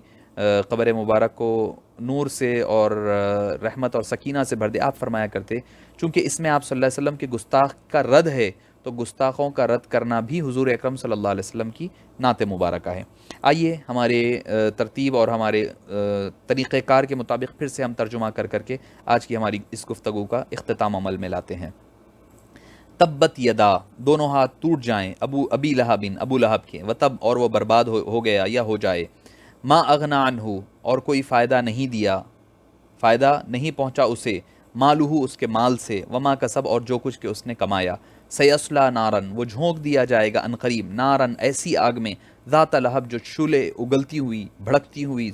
[SPEAKER 1] قبر مبارک کو نور سے اور رحمت اور سکینہ سے بھر دے۔ آپ فرمایا کرتے چونکہ اس میں آپ صلی اللہ علیہ وسلم کے گستاخ کا رد ہے، تو گستاخوں کا رد کرنا بھی حضور اکرم صلی اللہ علیہ وسلم کی نعت مبارکہ ہے۔ آئیے ہمارے ترتیب اور ہمارے طریقہ کار کے مطابق پھر سے ہم ترجمہ کر کر کے آج کی ہماری اس گفتگو کا اختتام عمل میں لاتے ہیں۔ تبت یدا، دونوں ہاتھ ٹوٹ جائیں، ابی لہبن، ابو لہب کے، وتب، اور وہ برباد ہو گیا یا ہو جائے، ما اغنا عنہ، اور کوئی فائدہ نہیں دیا، فائدہ نہیں پہنچا اسے، مالہ، اس کے مال سے، وما کسب، اور جو کچھ کہ اس نے کمایا، سیصلا نارن، وہ جھونک دیا جائے گا عنقریب، نارن، ایسی آگ میں، ذات لہب، جو شعلے اگلتی ہوئی بھڑکتی ہوئی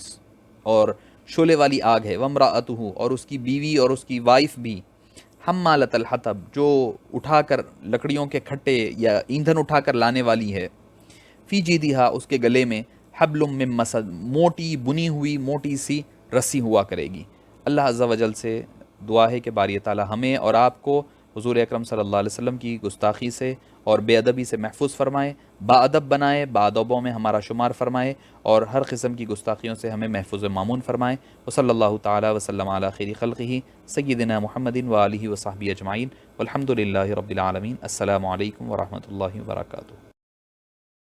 [SPEAKER 1] اور شعلے والی آگ ہے، وامرأتہ، اور اس کی بیوی اور اس کی وائف بھی، حمالۃ الحطب، جو اٹھا کر لکڑیوں کے کھٹے یا ایندھن اٹھا کر لانے والی ہے، فی جیدہا، اس کے گلے میں، حبل من مسد، موٹی بنی ہوئی موٹی سی رسی ہوا کرے گی۔ اللہ عز و جل سے دعا ہے کہ باری تعالی ہمیں اور آپ کو حضور اکرم صلی اللہ علیہ وسلم کی گستاخی سے اور بے ادبی سے محفوظ فرمائے، با ادب بنائے، با ادبوں میں ہمارا شمار فرمائے، اور ہر قسم کی گستاخیوں سے ہمیں محفوظ مامون فرمائے۔ وصلی اللہ تعالی وسلم علی خیر خلقہ سیدنا محمد وآلہ وصحبہ اجمعین، والحمد للہ رب العالمین۔ السلام علیکم ورحمۃ اللہ وبرکاتہ۔